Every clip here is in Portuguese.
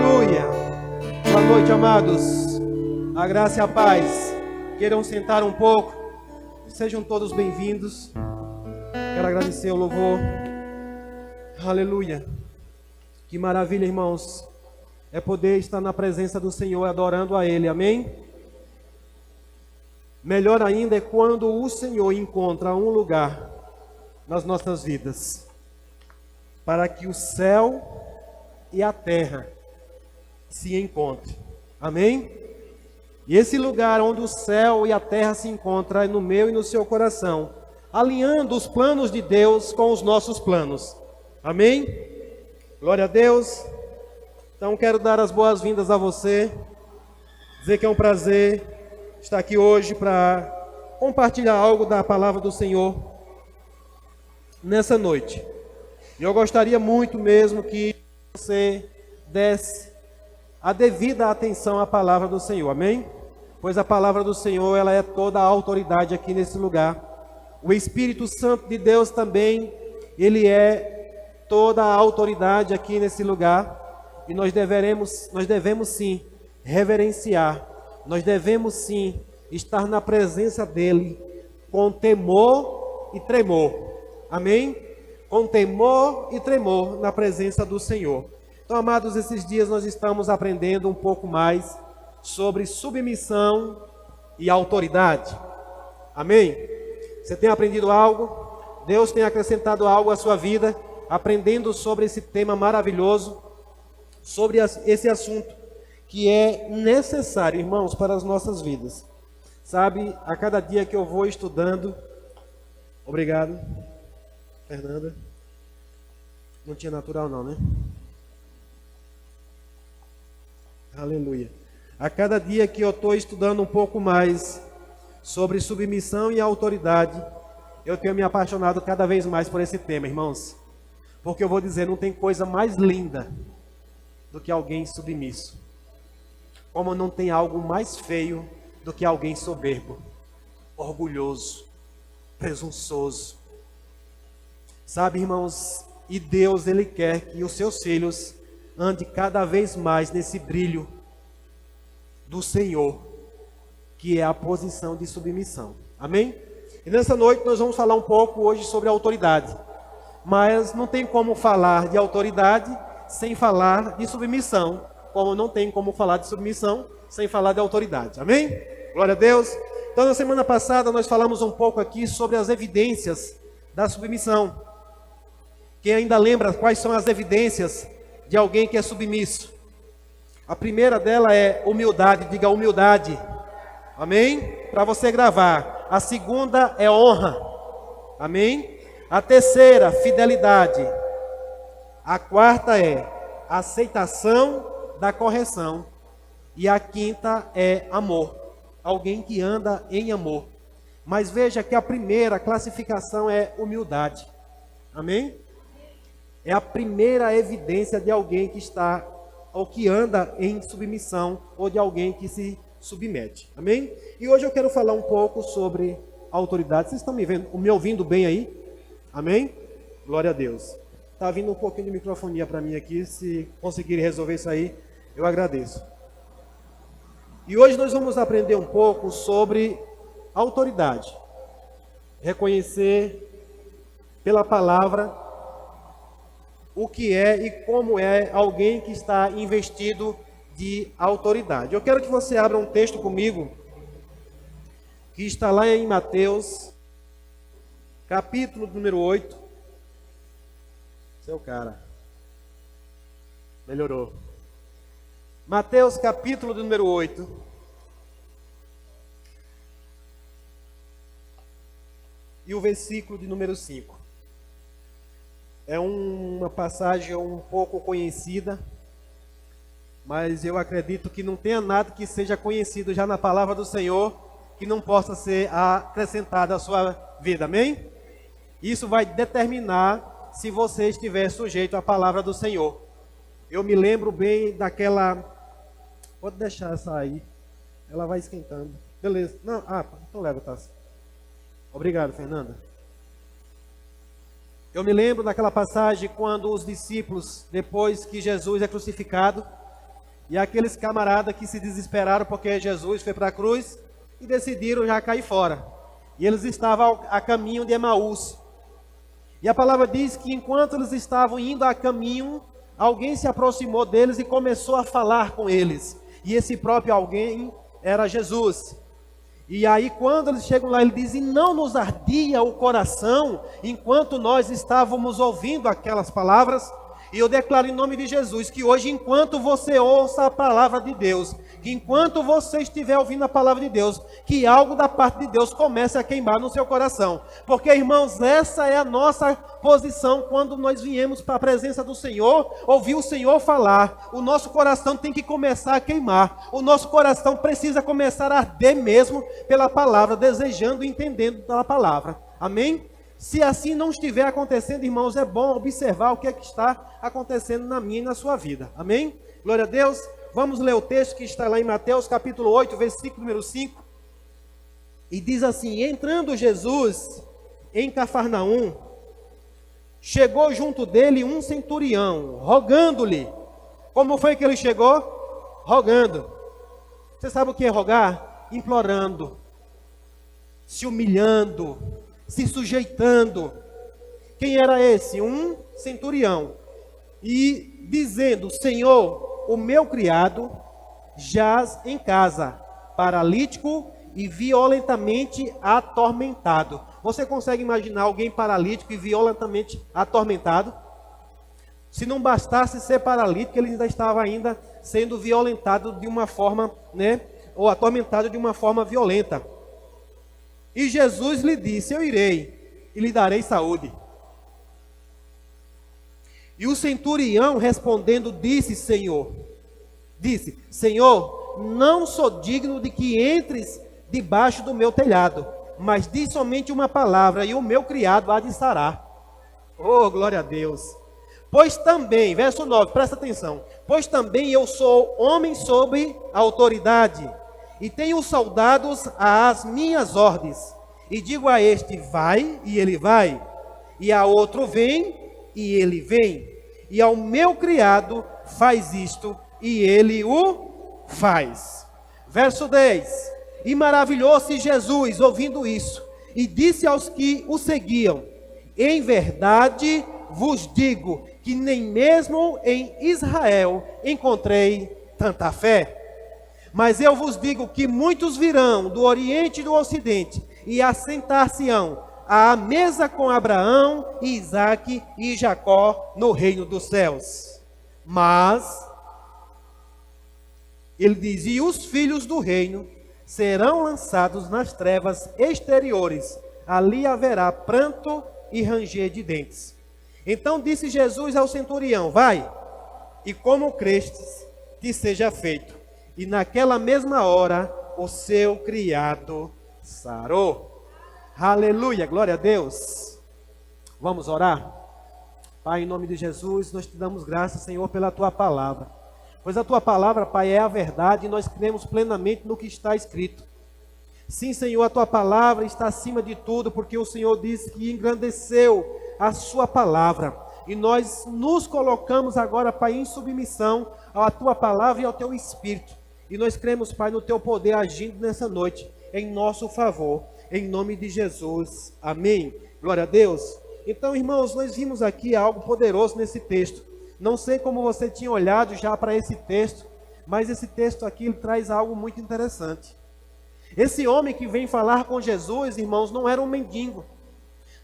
Aleluia. Boa noite, amados. A graça e a paz. Queiram sentar um pouco. Sejam todos bem-vindos. Quero agradecer o louvor. Aleluia. Que maravilha, irmãos. É poder estar na presença do Senhor, adorando a Ele. Amém? Melhor ainda é quando o Senhor encontra um lugar nas nossas vidas, para que o céu e a terra se encontrem. Amém? E esse lugar onde o céu e a terra se encontram é no meu e no seu coração, alinhando os planos de Deus com os nossos planos. Amém? Glória a Deus. Então quero dar as boas-vindas a você, dizer que é um prazer estar aqui hoje para compartilhar algo da palavra do Senhor nessa noite. E eu gostaria muito mesmo que você desse a devida atenção à palavra do Senhor, amém? Pois a palavra do Senhor, ela é toda a autoridade aqui nesse lugar. O Espírito Santo de Deus também, ele é toda a autoridade aqui nesse lugar. E nós devemos sim reverenciar, nós devemos sim estar na presença dele com temor e tremor, amém? Com temor e tremor na presença do Senhor. Então, amados, esses dias nós estamos aprendendo um pouco mais sobre submissão e autoridade, amém? Você tem aprendido algo? Deus tem acrescentado algo à sua vida, aprendendo sobre esse tema maravilhoso, sobre esse assunto que é necessário, irmãos, para as nossas vidas. Sabe, a cada dia que eu vou estudando... Obrigado, Fernanda. Não tinha natural não, né? Aleluia. A cada dia que eu estou estudando um pouco mais sobre submissão e autoridade, eu tenho me apaixonado cada vez mais por esse tema, irmãos. Porque eu vou dizer, não tem coisa mais linda do que alguém submisso. Como não tem algo mais feio do que alguém soberbo, orgulhoso, presunçoso. Sabe, irmãos, e Deus, Ele quer que os seus filhos andem cada vez mais nesse brilho do Senhor, que é a posição de submissão. Amém? E nessa noite nós vamos falar um pouco hoje sobre a autoridade. Mas não tem como falar de autoridade sem falar de submissão, como não tem como falar de submissão sem falar de autoridade. Amém? Glória a Deus. Então, na semana passada nós falamos um pouco aqui sobre as evidências da submissão. Quem ainda lembra quais são as evidências de alguém que é submisso? A primeira dela é humildade. Diga humildade. Amém? Para você gravar. A segunda é honra. Amém? A terceira, fidelidade. A quarta é aceitação da correção. E a quinta é amor. Alguém que anda em amor. Mas veja que a primeira classificação é humildade. Amém? É a primeira evidência de alguém que está ou que anda em submissão ou de alguém que se submete. Amém? E hoje eu quero falar um pouco sobre autoridade. Vocês estão me ouvindo bem aí? Amém? Glória a Deus. Está vindo um pouquinho de microfonia para mim aqui. Se conseguirem resolver isso aí, eu agradeço. E hoje nós vamos aprender um pouco sobre autoridade. Reconhecer pela palavra o que é e como é alguém que está investido de autoridade. Eu quero que você abra um texto comigo, que está lá em Mateus, capítulo número 8. Seu cara. Melhorou. Mateus, capítulo número 8. E o versículo de número 5. É uma passagem um pouco conhecida, mas eu acredito que não tenha nada que seja conhecido já na palavra do Senhor que não possa ser acrescentado à sua vida, amém? Isso vai determinar se você estiver sujeito à palavra do Senhor. Eu me lembro bem daquela... Pode deixar essa aí, ela vai esquentando. Beleza, não, então leva, tá? Obrigado, Fernanda. Eu me lembro daquela passagem quando os discípulos, depois que Jesus é crucificado, E aqueles camaradas que se desesperaram porque Jesus foi para a cruz e decidiram já cair fora. E eles estavam a caminho de Emaús. E a palavra diz que enquanto eles estavam indo a caminho, alguém se aproximou deles e começou a falar com eles. E esse próprio alguém era Jesus. E aí quando eles chegam lá, ele diz: e não nos ardia o coração enquanto nós estávamos ouvindo aquelas palavras? E eu declaro em nome de Jesus que hoje, enquanto você ouça a palavra de Deus, que enquanto você estiver ouvindo a palavra de Deus, que algo da parte de Deus comece a queimar no seu coração. Porque, irmãos, essa é a nossa posição quando nós viemos para a presença do Senhor, ouvir o Senhor falar. O nosso coração tem que começar a queimar. O nosso coração precisa começar a arder mesmo pela palavra, desejando e entendendo da palavra. Amém? Se assim não estiver acontecendo, irmãos, é bom observar o que é que está acontecendo na minha e na sua vida. Amém? Glória a Deus. Vamos ler o texto que está lá em Mateus capítulo 8, versículo número 5. E diz assim: entrando Jesus em Cafarnaum, chegou junto dele um centurião, rogando-lhe. Como foi que ele chegou? Rogando. Você sabe o que é rogar? Implorando, se humilhando, se sujeitando. Quem era esse? Um centurião. E dizendo: Senhor, o meu criado jaz em casa, paralítico e violentamente atormentado. Você consegue imaginar alguém paralítico e violentamente atormentado? Se não bastasse ser paralítico, ele ainda estava sendo violentado de uma forma, ou atormentado de uma forma violenta. E Jesus lhe disse: eu irei e lhe darei saúde. E o centurião respondendo disse: Senhor, não sou digno de que entres debaixo do meu telhado, mas diz somente uma palavra e o meu criado há de sarar. Oh, glória a Deus. Pois também, verso 9, presta atenção. Pois também eu sou homem sob autoridade, e tenho soldados às minhas ordens. E digo a este: vai, e ele vai. E a outro: vem, e ele vem. E ao meu criado: faz isto, e ele o faz. Verso 10. E maravilhou-se Jesus ouvindo isso, e disse aos que o seguiam: em verdade vos digo que nem mesmo em Israel encontrei tanta fé. Mas eu vos digo que muitos virão do Oriente e do Ocidente e assentar-se-ão à mesa com Abraão, Isaque e Jacó no reino dos céus. Mas ele diz: e os filhos do reino serão lançados nas trevas exteriores, ali haverá pranto e ranger de dentes. Então disse Jesus ao centurião: vai, e como crestes, que seja feito. E naquela mesma hora o seu criado sarou. Aleluia, glória a Deus. Vamos orar? Pai, em nome de Jesus, nós te damos graças, Senhor, pela tua palavra. Pois a tua palavra, Pai, é a verdade e nós cremos plenamente no que está escrito. Sim, Senhor, a tua palavra está acima de tudo, porque o Senhor disse que engrandeceu a sua palavra. E nós nos colocamos agora, Pai, em submissão à tua palavra e ao teu Espírito. E nós cremos, Pai, no teu poder agindo nessa noite, em nosso favor, em nome de Jesus. Amém. Glória a Deus. Então, irmãos, nós vimos aqui algo poderoso nesse texto. Não sei como você tinha olhado já para esse texto, mas esse texto aqui ele traz algo muito interessante. Esse homem que vem falar com Jesus, irmãos, não era um mendigo,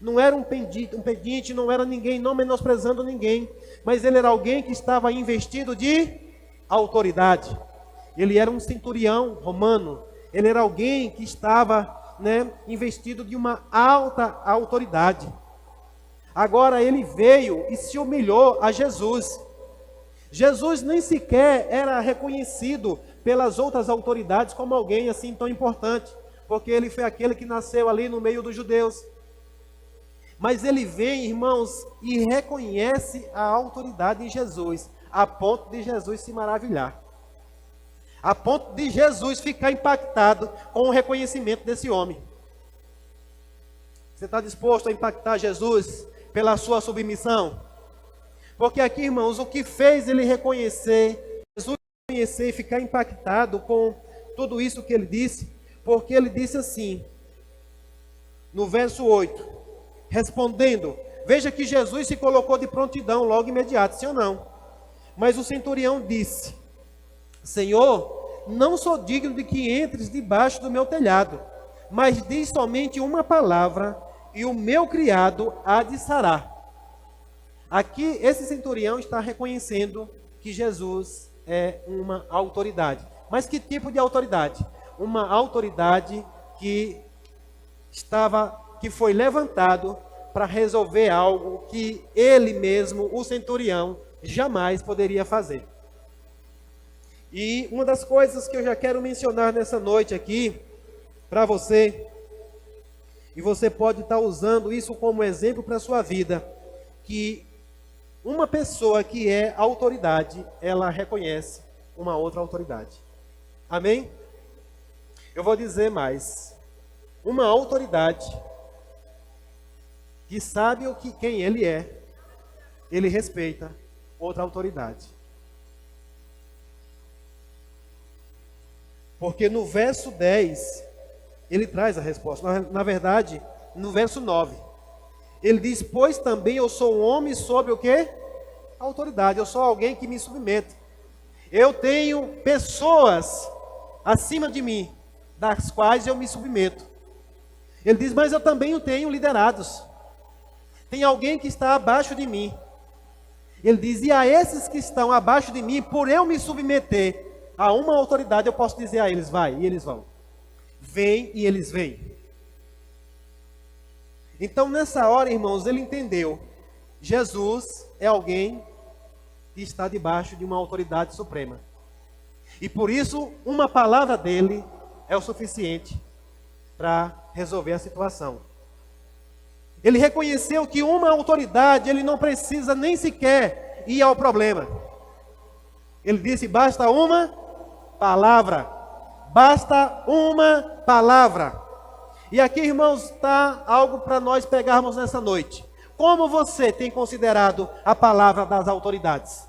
não era um pedinte, não era ninguém, não menosprezando ninguém, mas ele era alguém que estava investido de autoridade. Ele era um centurião romano, ele era alguém que estava, investido de uma alta autoridade. Agora ele veio e se humilhou a Jesus. Jesus nem sequer era reconhecido pelas outras autoridades como alguém assim tão importante, porque ele foi aquele que nasceu ali no meio dos judeus. Mas ele vem, irmãos, e reconhece a autoridade em Jesus, a ponto de Jesus se maravilhar, a ponto de Jesus ficar impactado com o reconhecimento desse homem. Você está disposto a impactar Jesus pela sua submissão? Porque aqui, irmãos, o que fez ele reconhecer Jesus conhecer e ficar impactado com tudo isso que ele disse, porque ele disse assim, no verso 8, respondendo, veja que Jesus se colocou de prontidão logo imediato, sim ou não? Mas o centurião disse, Senhor, não sou digno de que entres debaixo do meu telhado, mas diz somente uma palavra e o meu criado há de sarar. Aqui, esse centurião está reconhecendo que Jesus é uma autoridade. Mas que tipo de autoridade? Uma autoridade que foi levantado para resolver algo que ele mesmo, o centurião, jamais poderia fazer. E uma das coisas que eu já quero mencionar nessa noite aqui, para você, e você pode estar usando isso como exemplo para a sua vida, que uma pessoa que é autoridade, ela reconhece uma outra autoridade. Amém? Eu vou dizer mais. Uma autoridade que sabe quem ele é, ele respeita outra autoridade. Porque no verso 10, ele traz a resposta. Na verdade, no verso 9, ele diz, pois também eu sou um homem sobre o quê? Autoridade. Eu sou alguém que me submete. Eu tenho pessoas acima de mim, das quais eu me submeto. Ele diz, mas eu também tenho liderados. Tem alguém que está abaixo de mim. Ele diz, e a esses que estão abaixo de mim, por eu me submeter a uma autoridade, eu posso dizer a eles, vai, e eles vão. Vem, e eles vêm. Então, nessa hora, irmãos, ele entendeu. Jesus é alguém que está debaixo de uma autoridade suprema. E por isso, uma palavra dele é o suficiente para resolver a situação. Ele reconheceu que uma autoridade, ele não precisa nem sequer ir ao problema. Ele disse, basta uma palavra. Basta uma palavra. E aqui, irmãos, está algo para nós pegarmos nessa noite. Como você tem considerado a palavra das autoridades?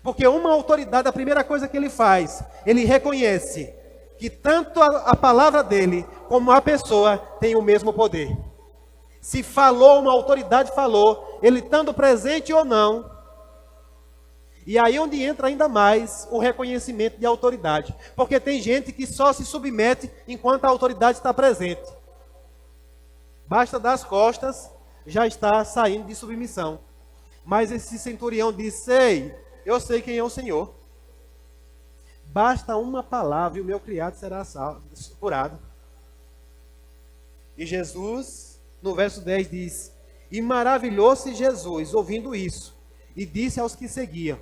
Porque uma autoridade, a primeira coisa que ele faz, ele reconhece que tanto a palavra dele, como a pessoa, tem o mesmo poder. Se falou, uma autoridade falou, ele estando presente ou não. E aí onde entra ainda mais o reconhecimento de autoridade. Porque tem gente que só se submete enquanto a autoridade está presente. Basta dar as costas, já está saindo de submissão. Mas esse centurião disse, ei, eu sei quem é o Senhor. Basta uma palavra e o meu criado será curado. E Jesus, no verso 10 diz, e maravilhou-se Jesus ouvindo isso, e disse aos que seguiam.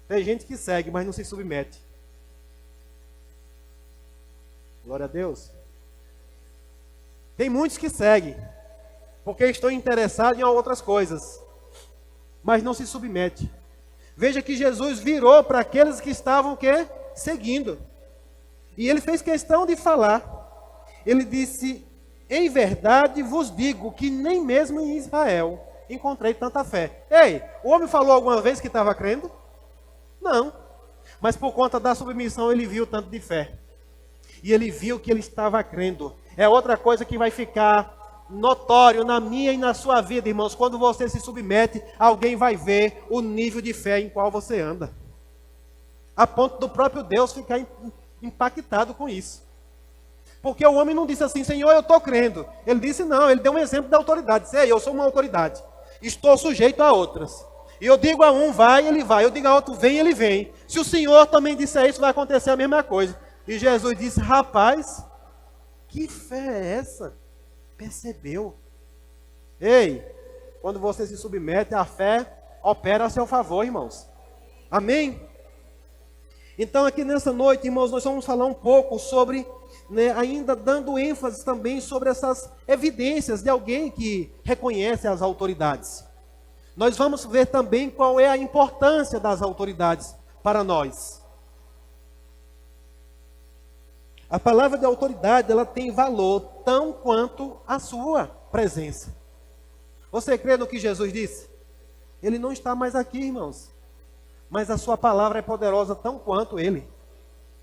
Tem gente que segue, mas não se submete. Glória a Deus. Tem muitos que seguem, porque estão interessados em outras coisas, mas não se submete. Veja que Jesus virou para aqueles que estavam o quê? Seguindo. E ele fez questão de falar. Ele disse, em verdade vos digo que nem mesmo em Israel encontrei tanta fé. Ei, o homem falou alguma vez que estava crendo? Não. Mas por conta da submissão ele viu tanto de fé. E ele viu que ele estava crendo. É outra coisa que vai ficar notório na minha e na sua vida, irmãos. Quando você se submete, alguém vai ver o nível de fé em qual você anda. A ponto do próprio Deus ficar impactado com isso. Porque o homem não disse assim, Senhor, eu estou crendo. Ele disse não, ele deu um exemplo da autoridade. Disse, ei, eu sou uma autoridade. Estou sujeito a outras. E eu digo a um, vai, ele vai. Eu digo a outro, vem, ele vem. Se o Senhor também disser isso, vai acontecer a mesma coisa. E Jesus disse, rapaz, que fé é essa? Percebeu? Ei, quando você se submete, a fé opera a seu favor, irmãos. Amém? Então aqui nessa noite, irmãos, nós vamos falar um pouco sobre, ainda dando ênfase também sobre essas evidências de alguém que reconhece as autoridades. Nós vamos ver também qual é a importância das autoridades para nós. A palavra de autoridade, ela tem valor tão quanto a sua presença. Você crê no que Jesus disse? Ele não está mais aqui, irmãos. mas a sua palavra é poderosa tão quanto ele.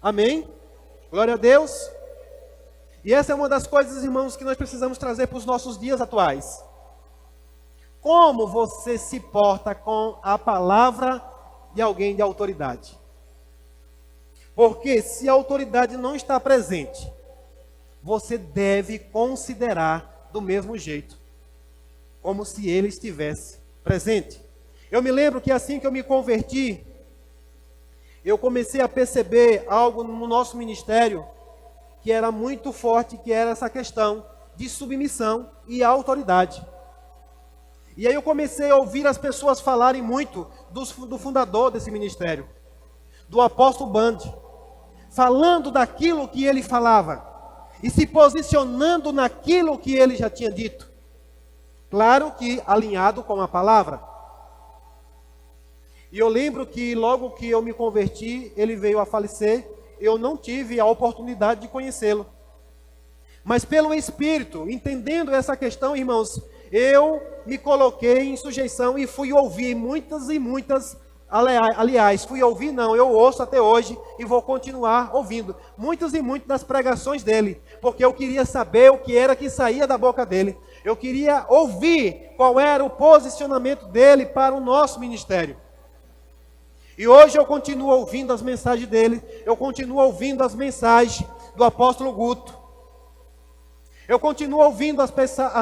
Amém? Glória a Deus. E essa é uma das coisas, irmãos, que nós precisamos trazer para os nossos dias atuais. Como você se porta com a palavra de alguém de autoridade? Porque se a autoridade não está presente, você deve considerar do mesmo jeito, como se ele estivesse presente. Eu me lembro que assim que eu me converti, eu comecei a perceber algo no nosso ministério que era muito forte, que era essa questão de submissão e autoridade. E aí eu comecei a ouvir as pessoas falarem muito do fundador desse ministério, do apóstolo Bundy, falando daquilo que ele falava e se posicionando naquilo que ele já tinha dito. Claro que alinhado com a palavra. E eu lembro que logo que eu me converti, ele veio a falecer, eu não tive a oportunidade de conhecê-lo. Mas pelo Espírito, entendendo essa questão, irmãos, eu me coloquei em sujeição e fui ouvir muitas e muitas, aliás, eu ouço até hoje e vou continuar ouvindo muitas e muitas das pregações dele, porque eu queria saber o que era que saía da boca dele. Eu queria ouvir qual era o posicionamento dele para o nosso ministério. E hoje eu continuo ouvindo as mensagens dele, eu continuo ouvindo as mensagens do apóstolo Guto. Eu continuo ouvindo as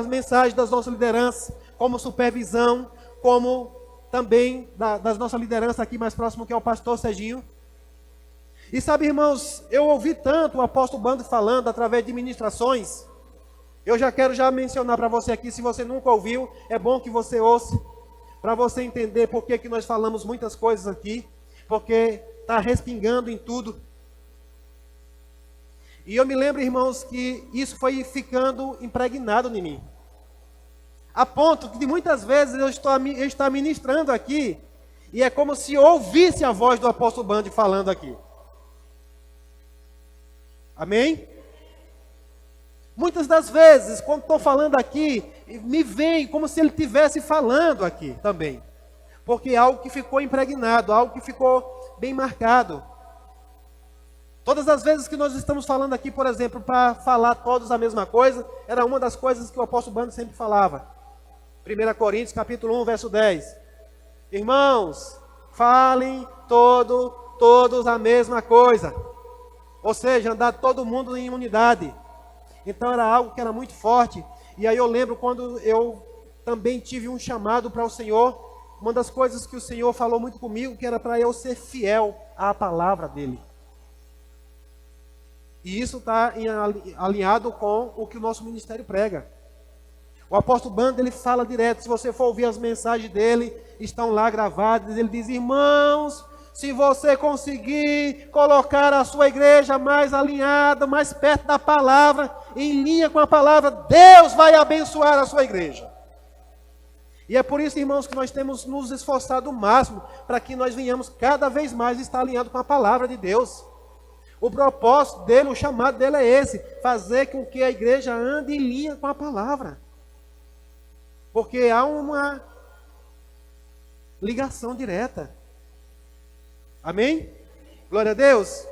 mensagens das nossas lideranças, como supervisão, como também das nossas lideranças aqui mais próximo, que é o pastor Serginho. E sabe, irmãos, eu ouvi tanto o apóstolo Bundy falando através de ministrações. Eu já quero mencionar para você aqui, se você nunca ouviu, é bom que você ouça, para você entender por que nós falamos muitas coisas aqui, porque está respingando em tudo. E eu me lembro, irmãos, que isso foi ficando impregnado em mim. A ponto que muitas vezes eu estou ministrando aqui, e é como se eu ouvisse a voz do apóstolo Bundy falando aqui. Amém? Muitas das vezes, quando estou falando aqui, me vem como se ele estivesse falando aqui também. Porque é algo que ficou impregnado, algo que ficou bem marcado. Todas as vezes que nós estamos falando aqui, por exemplo, para falar todos a mesma coisa, era uma das coisas que o apóstolo Bundy sempre falava. 1 Coríntios, capítulo 1, verso 10. Irmãos, falem todos a mesma coisa. Ou seja, andar todo mundo em unidade. Então era algo que era muito forte. E aí eu lembro quando eu também tive um chamado para o Senhor, uma das coisas que o Senhor falou muito comigo, que era para eu ser fiel à palavra dele. E isso está alinhado com o que o nosso ministério prega. O apóstolo Bundy, ele fala direto, se você for ouvir as mensagens dele, estão lá gravadas, ele diz, irmãos, se você conseguir colocar a sua igreja mais alinhada, mais perto da palavra, em linha com a palavra, Deus vai abençoar a sua igreja. E é por isso, irmãos, que nós temos nos esforçado o máximo para que nós venhamos cada vez mais estar alinhado com a palavra de Deus. O propósito dele, o chamado dele é esse, fazer com que a igreja ande em linha com a palavra. Porque há uma ligação direta. Amém? Glória a Deus.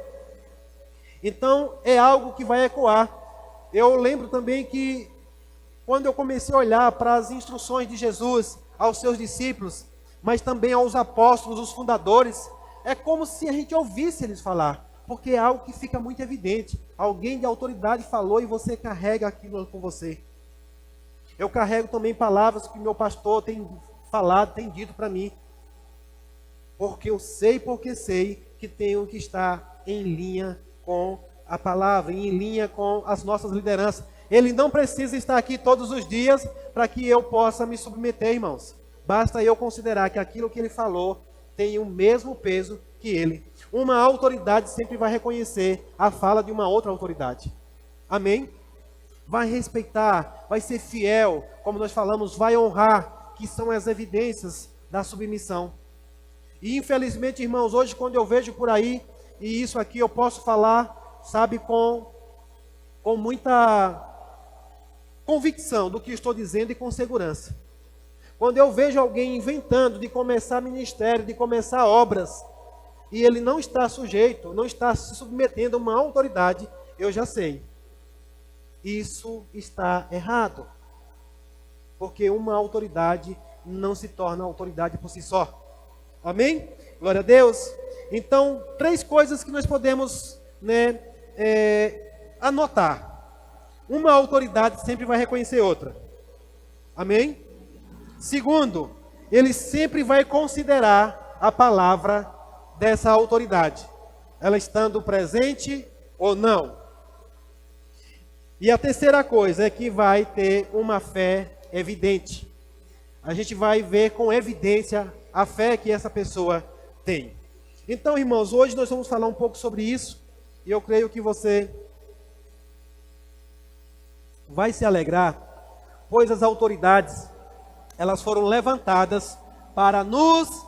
Então, é algo que vai ecoar. Eu lembro também que, quando eu comecei a olhar para as instruções de Jesus aos seus discípulos, mas também aos apóstolos, os fundadores, é como se a gente ouvisse eles falar, porque é algo que fica muito evidente. Alguém de autoridade falou e você carrega aquilo com você. Eu carrego também palavras que meu pastor tem falado, tem dito para mim. Porque sei que tenho que estar em linha com a palavra, em linha com as nossas lideranças. Ele não precisa estar aqui todos os dias para que eu possa me submeter, irmãos. Basta eu considerar que aquilo que ele falou tem o mesmo peso que ele. Uma autoridade sempre vai reconhecer a fala de uma outra autoridade. Amém? Vai respeitar, vai ser fiel, como nós falamos, vai honrar, que são as evidências da submissão. E infelizmente, irmãos, hoje quando eu vejo por aí, e isso aqui eu posso falar, sabe, com muita convicção do que estou dizendo e com segurança. Quando eu vejo alguém inventando de começar ministério, de começar obras, e ele não está sujeito, não está se submetendo a uma autoridade, eu já sei. Isso está errado. Porque uma autoridade não se torna autoridade por si só. Amém? Glória a Deus. Então, 3 coisas que nós podemos, anotar. Uma autoridade sempre vai reconhecer outra. Amém? Segundo, ele sempre vai considerar a palavra dessa autoridade, ela estando presente ou não. E a terceira coisa é que vai ter uma fé evidente. A gente vai ver com evidência a fé que essa pessoa tem. Então, irmãos, hoje nós vamos falar um pouco sobre isso. E eu creio que você vai se alegrar, pois as autoridades, elas foram levantadas para nos...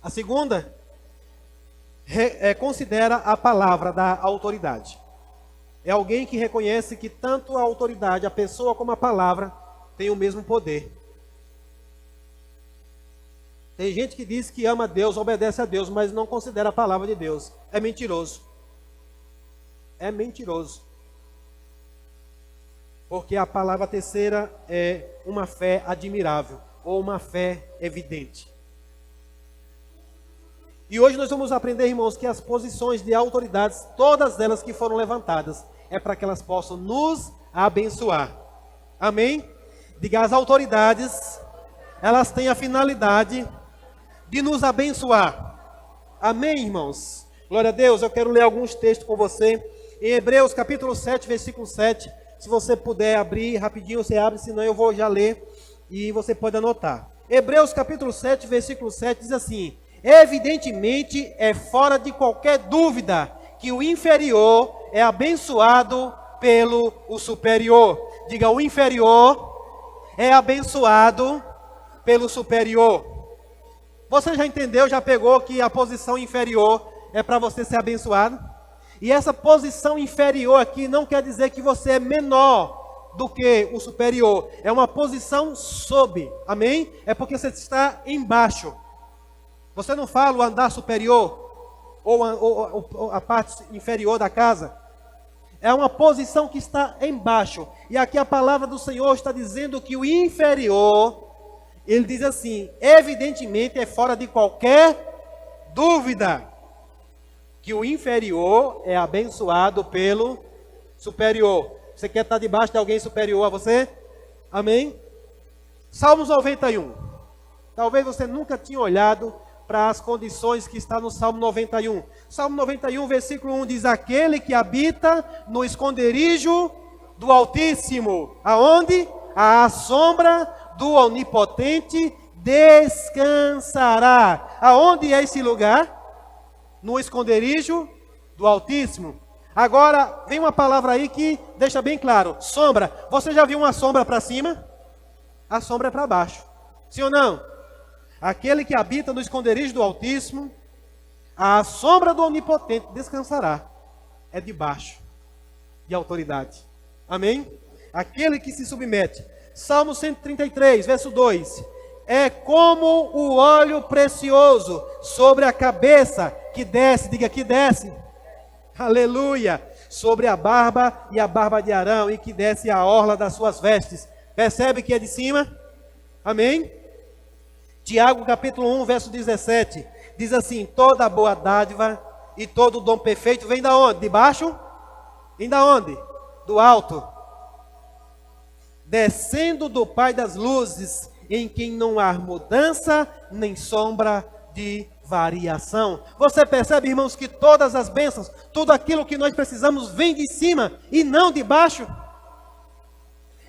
A segunda, considera a palavra da autoridade. É alguém que reconhece que tanto a autoridade, a pessoa como a palavra, tem o mesmo poder. Tem gente que diz que ama Deus, obedece a Deus, mas não considera a palavra de Deus. É mentiroso. É mentiroso. Porque a palavra terceira é uma fé admirável, ou uma fé evidente. E hoje nós vamos aprender, irmãos, que as posições de autoridades, todas elas que foram levantadas, é para que elas possam nos abençoar. Amém? Diga, as autoridades, elas têm a finalidade de nos abençoar. Amém, irmãos? Glória a Deus. Eu quero ler alguns textos com você. Em Hebreus capítulo 7, versículo 7. Se você puder abrir rapidinho, você abre, senão eu vou já ler e você pode anotar. Hebreus capítulo 7, versículo 7 diz assim: evidentemente é fora de qualquer dúvida que o inferior é abençoado pelo o superior. Diga, o inferior é abençoado pelo superior. Você já entendeu, já pegou que a posição inferior é para você ser abençoado? E essa posição inferior aqui não quer dizer que você é menor do que o superior. É uma posição sob. Amém? É porque você está embaixo. Você não fala o andar superior ou a parte inferior da casa. É uma posição que está embaixo. E aqui a palavra do Senhor está dizendo que o inferior, ele diz assim, evidentemente é fora de qualquer dúvida, que o inferior é abençoado pelo superior. Você quer estar debaixo de alguém superior a você? Amém? Salmos 91. Talvez você nunca tinha olhado para as condições que está no Salmo 91. Salmo 91, versículo 1 diz: aquele que habita no esconderijo do Altíssimo. Aonde? À sombra do Onipotente descansará. Aonde é esse lugar? No esconderijo do Altíssimo. Agora, vem uma palavra aí que deixa bem claro. Sombra. Você já viu uma sombra para cima? A sombra é para baixo. Sim ou não? Aquele que habita no esconderijo do Altíssimo, à sombra do Onipotente descansará. É debaixo de autoridade. Amém? Aquele que se submete. Salmo 133, verso 2. É como o óleo precioso sobre a cabeça que desce, diga que desce. Aleluia. Sobre a barba e a barba de Arão e que desce a orla das suas vestes. Percebe que é de cima? Amém? Tiago capítulo 1, verso 17, diz assim: toda boa dádiva e todo dom perfeito vem da onde? De baixo? Vem da onde? Do alto. Descendo do Pai das luzes, em quem não há mudança nem sombra de variação. Você percebe, irmãos, que todas as bênçãos, tudo aquilo que nós precisamos vem de cima e não de baixo?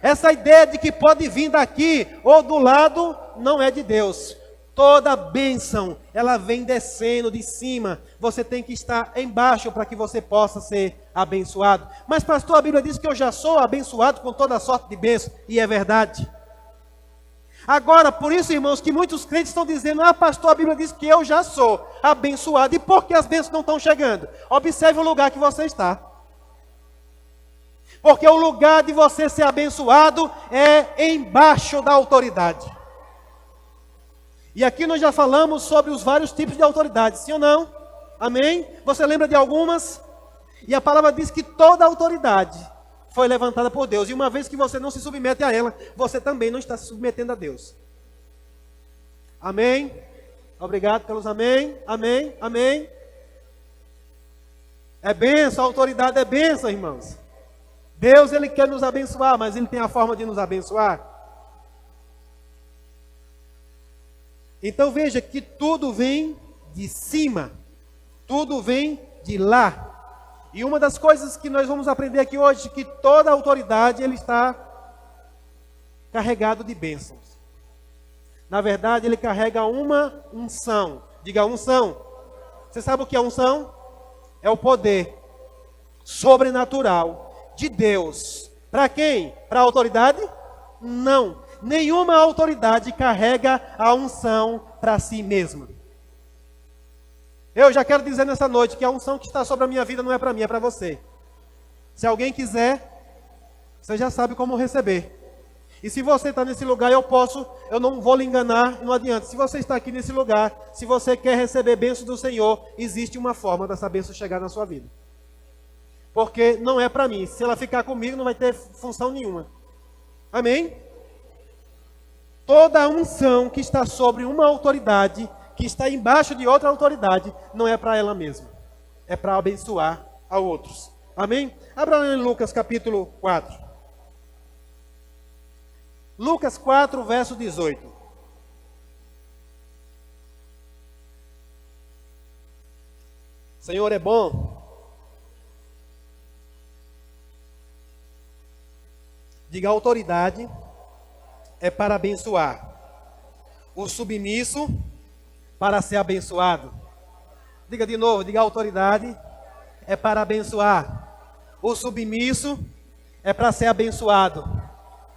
Essa ideia de que pode vir daqui ou do lado não é de Deus. Toda bênção, ela vem descendo de cima. Você tem que estar embaixo para que você possa ser abençoado. Mas pastor, a Bíblia diz que eu já sou abençoado com toda sorte de bênção. E é verdade. Agora, por isso, irmãos, que muitos crentes estão dizendo: ah, pastor, a Bíblia diz que eu já sou abençoado. E por que as bênçãos não estão chegando? Observe o lugar que você está. Porque o lugar de você ser abençoado é embaixo da autoridade. E aqui nós já falamos sobre os vários tipos de autoridade, sim ou não? Amém? Você lembra de algumas? E a palavra diz que toda autoridade foi levantada por Deus. E uma vez que você não se submete a ela, você também não está se submetendo a Deus. Amém? Obrigado pelos amém, amém, amém. É bênção, a autoridade é bênção, irmãos. Deus, Ele quer nos abençoar, mas Ele tem a forma de nos abençoar. Então veja que tudo vem de cima, tudo vem de lá. E uma das coisas que nós vamos aprender aqui hoje, é que toda autoridade, ele está carregado de bênçãos. Na verdade, ele carrega uma unção. Diga unção. Você sabe o que é unção? É o poder sobrenatural de Deus. Para quem? Para a autoridade? Não. Nenhuma autoridade carrega a unção para si mesma. Eu já quero dizer nessa noite que a unção que está sobre a minha vida não é para mim, é para você. Se alguém quiser, você já sabe como receber. E se você está nesse lugar, eu não vou lhe enganar, não adianta. Se você está aqui nesse lugar, se você quer receber bênção do Senhor, existe uma forma dessa bênção chegar na sua vida. Porque não é para mim. Se ela ficar comigo, não vai ter função nenhuma. Amém? Toda a unção que está sobre uma autoridade, que está embaixo de outra autoridade, não é para ela mesma. É para abençoar a outros. Amém? Abra em Lucas capítulo 4. Lucas 4, verso 18. Senhor é bom. Diga, autoridade é para abençoar. O submisso para ser abençoado. Diga de novo, diga, autoridade é para abençoar. O submisso é para ser abençoado.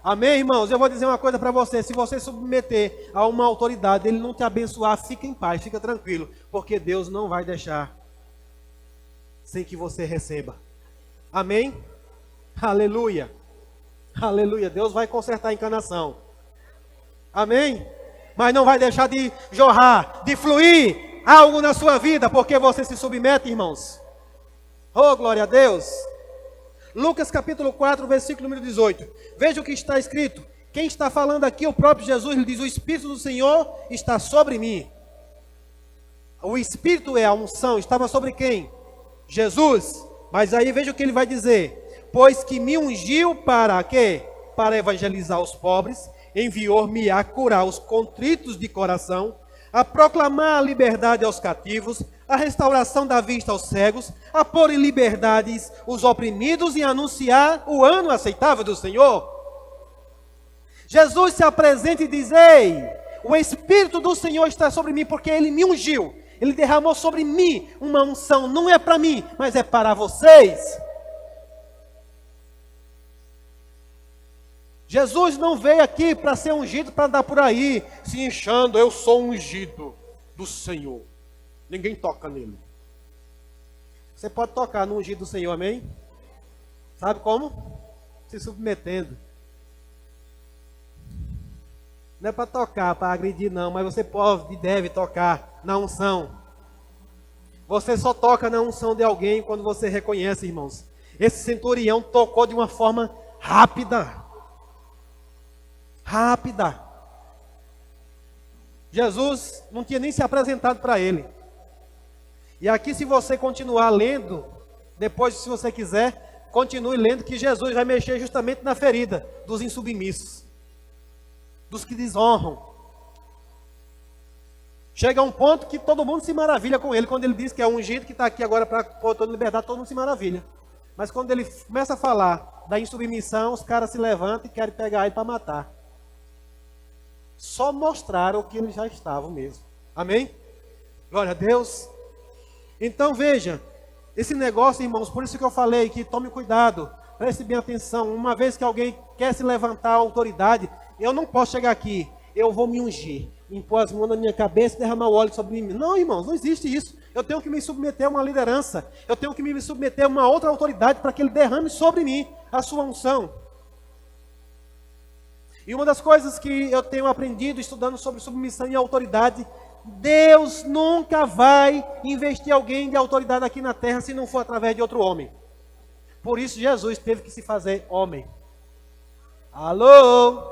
Amém, irmãos? Eu vou dizer uma coisa para você. Se você submeter a uma autoridade, ele não te abençoar, fica em paz, fica tranquilo. Porque Deus não vai deixar sem que você receba. Amém? Aleluia. Aleluia. Deus vai consertar a encanação. Amém? Mas não vai deixar de jorrar, de fluir algo na sua vida, porque você se submete, irmãos. Oh, glória a Deus. Lucas capítulo 4, versículo número 18. Veja o que está escrito. Quem está falando aqui, o próprio Jesus, ele diz: o Espírito do Senhor está sobre mim. O Espírito é a unção, estava sobre quem? Jesus. Mas aí veja o que ele vai dizer: pois que me ungiu para quê? Para evangelizar os pobres, enviou-me a curar os contritos de coração, a proclamar a liberdade aos cativos, a restauração da vista aos cegos, a pôr em liberdades os oprimidos e anunciar o ano aceitável do Senhor. Jesus se apresenta e diz: ei, o Espírito do Senhor está sobre mim, porque Ele me ungiu. Ele derramou sobre mim uma unção, não é para mim, mas é para vocês. Jesus não veio aqui para ser ungido, para andar por aí, se inchando, eu sou ungido do Senhor. Ninguém toca nele. Você pode tocar no ungido do Senhor, amém? Sabe como? Se submetendo. Não é para tocar, para agredir não, mas você pode e deve tocar na unção. Você só toca na unção de alguém quando você reconhece, irmãos. Esse centurião tocou de uma forma rápida. Rápida. Jesus não tinha nem se apresentado para ele. E aqui, se você continuar lendo, depois, se você quiser, continue lendo, que Jesus vai mexer justamente na ferida dos insubmissos, dos que desonram. Chega a um ponto que todo mundo se maravilha com ele, quando ele diz que é ungido, que está aqui agora para pôr toda liberdade, todo mundo se maravilha. Mas quando ele começa a falar da insubmissão, os caras se levantam e querem pegar ele para matar. Só mostraram que eles já estavam mesmo. Amém? Glória a Deus. Então veja, esse negócio, irmãos, por isso que eu falei que tome cuidado, preste bem atenção. Uma vez que alguém quer se levantar a autoridade, eu não posso chegar aqui, eu vou me ungir, impor as mãos na minha cabeça e derramar o óleo sobre mim. Não, irmãos, não existe isso. Eu tenho que me submeter a uma liderança, eu tenho que me submeter a uma outra autoridade para que ele derrame sobre mim a sua unção. E uma das coisas que eu tenho aprendido estudando sobre submissão e autoridade, Deus nunca vai investir alguém de autoridade aqui na terra se não for através de outro homem. Por isso Jesus teve que se fazer homem. Alô?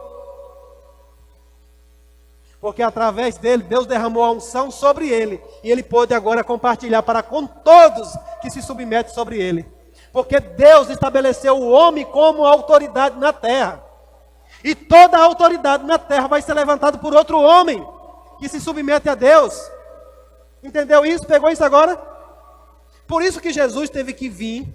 Porque através dele, Deus derramou a unção sobre ele. E ele pôde agora compartilhar para com todos que se submetem sobre ele. Porque Deus estabeleceu o homem como autoridade na terra. E toda a autoridade na terra vai ser levantada por outro homem que se submete a Deus. Entendeu isso? Pegou isso agora? Por isso que Jesus teve que vir.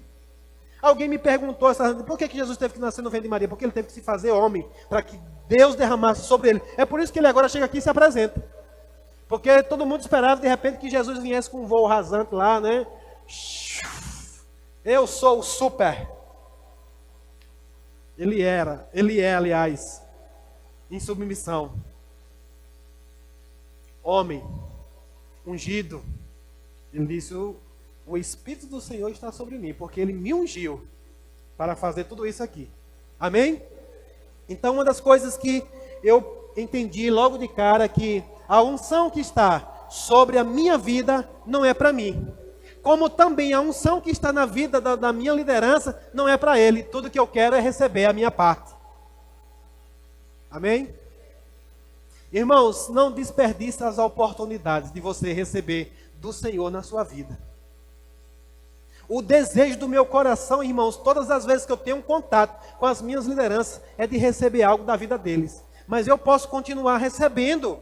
Alguém me perguntou, por que Jesus teve que nascer no ventre de Maria? Porque ele teve que se fazer homem, para que Deus derramasse sobre ele. É por isso que ele agora chega aqui e se apresenta. Porque todo mundo esperava, de repente, que Jesus viesse com um voo rasante lá, né? Eu sou o super. Ele é, aliás, em submissão. Homem, ungido. Ele disse, o Espírito do Senhor está sobre mim, porque Ele me ungiu para fazer tudo isso aqui. Amém? Então, uma das coisas que eu entendi logo de cara, que a unção que está sobre a minha vida não é para mim. Como também a unção que está na vida da minha liderança não é para ele. Tudo que eu quero é receber a minha parte. Amém? Irmãos, não desperdice as oportunidades de você receber do Senhor na sua vida. O desejo do meu coração, irmãos, todas as vezes que eu tenho um contato com as minhas lideranças, é de receber algo da vida deles. Mas eu posso continuar recebendo.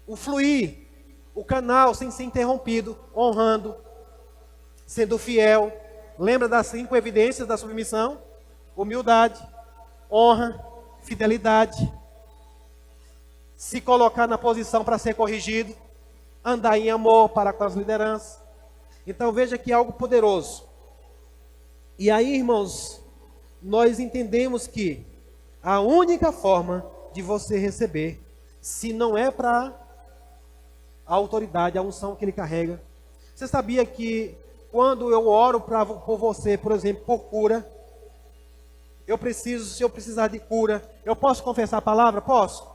O fluir, o canal sem ser interrompido, honrando, sendo fiel. Lembra das 5 evidências da submissão? Humildade, honra, fidelidade. Se colocar na posição para ser corrigido. Andar em amor para com as lideranças. Então veja que é algo poderoso. E aí, irmãos, nós entendemos que a única forma de você receber, se não é para a autoridade, a unção que ele carrega. Você sabia que quando eu oro por você, por exemplo, por cura, se eu precisar de cura, eu posso confessar a palavra? Posso.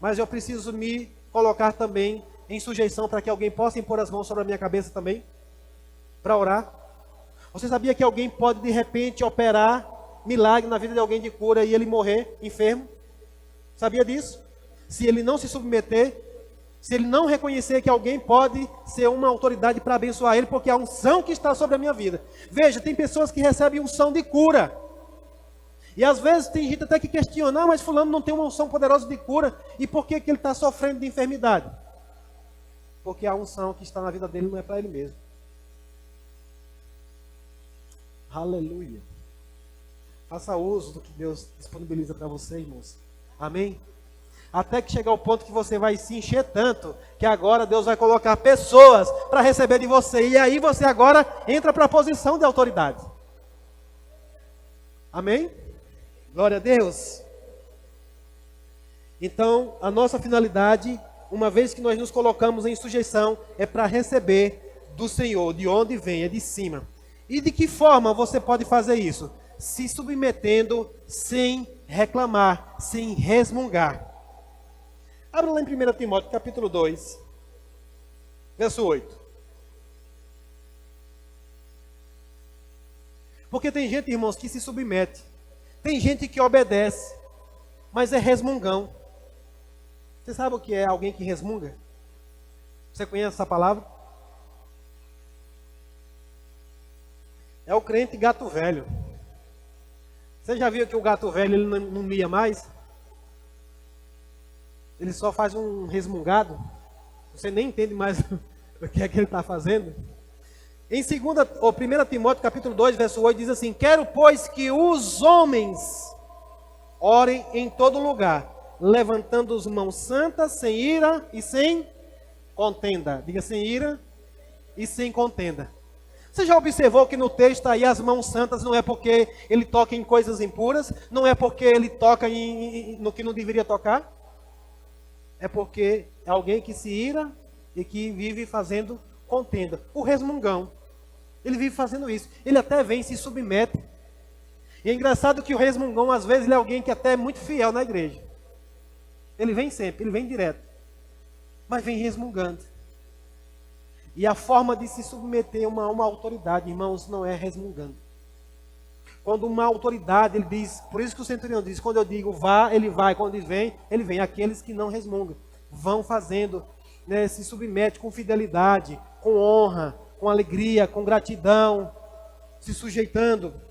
Mas eu preciso me colocar também em sujeição para que alguém possa impor as mãos sobre a minha cabeça também? Para orar. Você sabia que alguém pode de repente operar milagre na vida de alguém de cura e ele morrer enfermo? Sabia disso? Se ele não se submeter, se ele não reconhecer que alguém pode ser uma autoridade para abençoar ele, porque a unção que está sobre a minha vida. Veja, tem pessoas que recebem unção de cura. E às vezes tem gente até que questiona, mas fulano não tem uma unção poderosa de cura, e por que ele está sofrendo de enfermidade? Porque a unção que está na vida dele não é para ele mesmo. Aleluia. Faça uso do que Deus disponibiliza para você, irmãos. Amém? Até que chegar ao ponto que você vai se encher tanto, que agora Deus vai colocar pessoas para receber de você. E aí você agora entra para a posição de autoridade. Amém? Glória a Deus. Então, a nossa finalidade, uma vez que nós nos colocamos em sujeição, é para receber do Senhor, de onde vem, é de cima. E de que forma você pode fazer isso? Se submetendo sem reclamar, sem resmungar. Abra lá em 1 Timóteo, capítulo 2, verso 8. Porque tem gente, irmãos, que se submete. Tem gente que obedece, mas é resmungão. Você sabe o que é alguém que resmunga? Você conhece essa palavra? É o crente gato velho. Você já viu que o gato velho ele não mia mais? Ele só faz um resmungado. Você nem entende mais o que é que ele está fazendo. Em 1 Timóteo capítulo 2, verso 8, diz assim: quero, pois, que os homens orem em todo lugar, levantando as mãos santas, sem ira e sem contenda. Diga, sem ira e sem contenda. Você já observou que no texto aí as mãos santas não é porque ele toca em coisas impuras, não é porque ele toca no que não deveria tocar? É porque é alguém que se ira e que vive fazendo contenda. O resmungão, ele vive fazendo isso. Ele até vem e se submete. E é engraçado que o resmungão, às vezes, ele é alguém que até é muito fiel na igreja. Ele vem sempre, ele vem direto. Mas vem resmungando. E a forma de se submeter a uma autoridade, irmãos, não é resmungando. Quando uma autoridade, ele diz, por isso que o centurião diz, quando eu digo vá, ele vai, quando diz vem, ele vem. Aqueles que não resmungam, vão fazendo, né, se submete com fidelidade, com honra, com alegria, com gratidão, se sujeitando.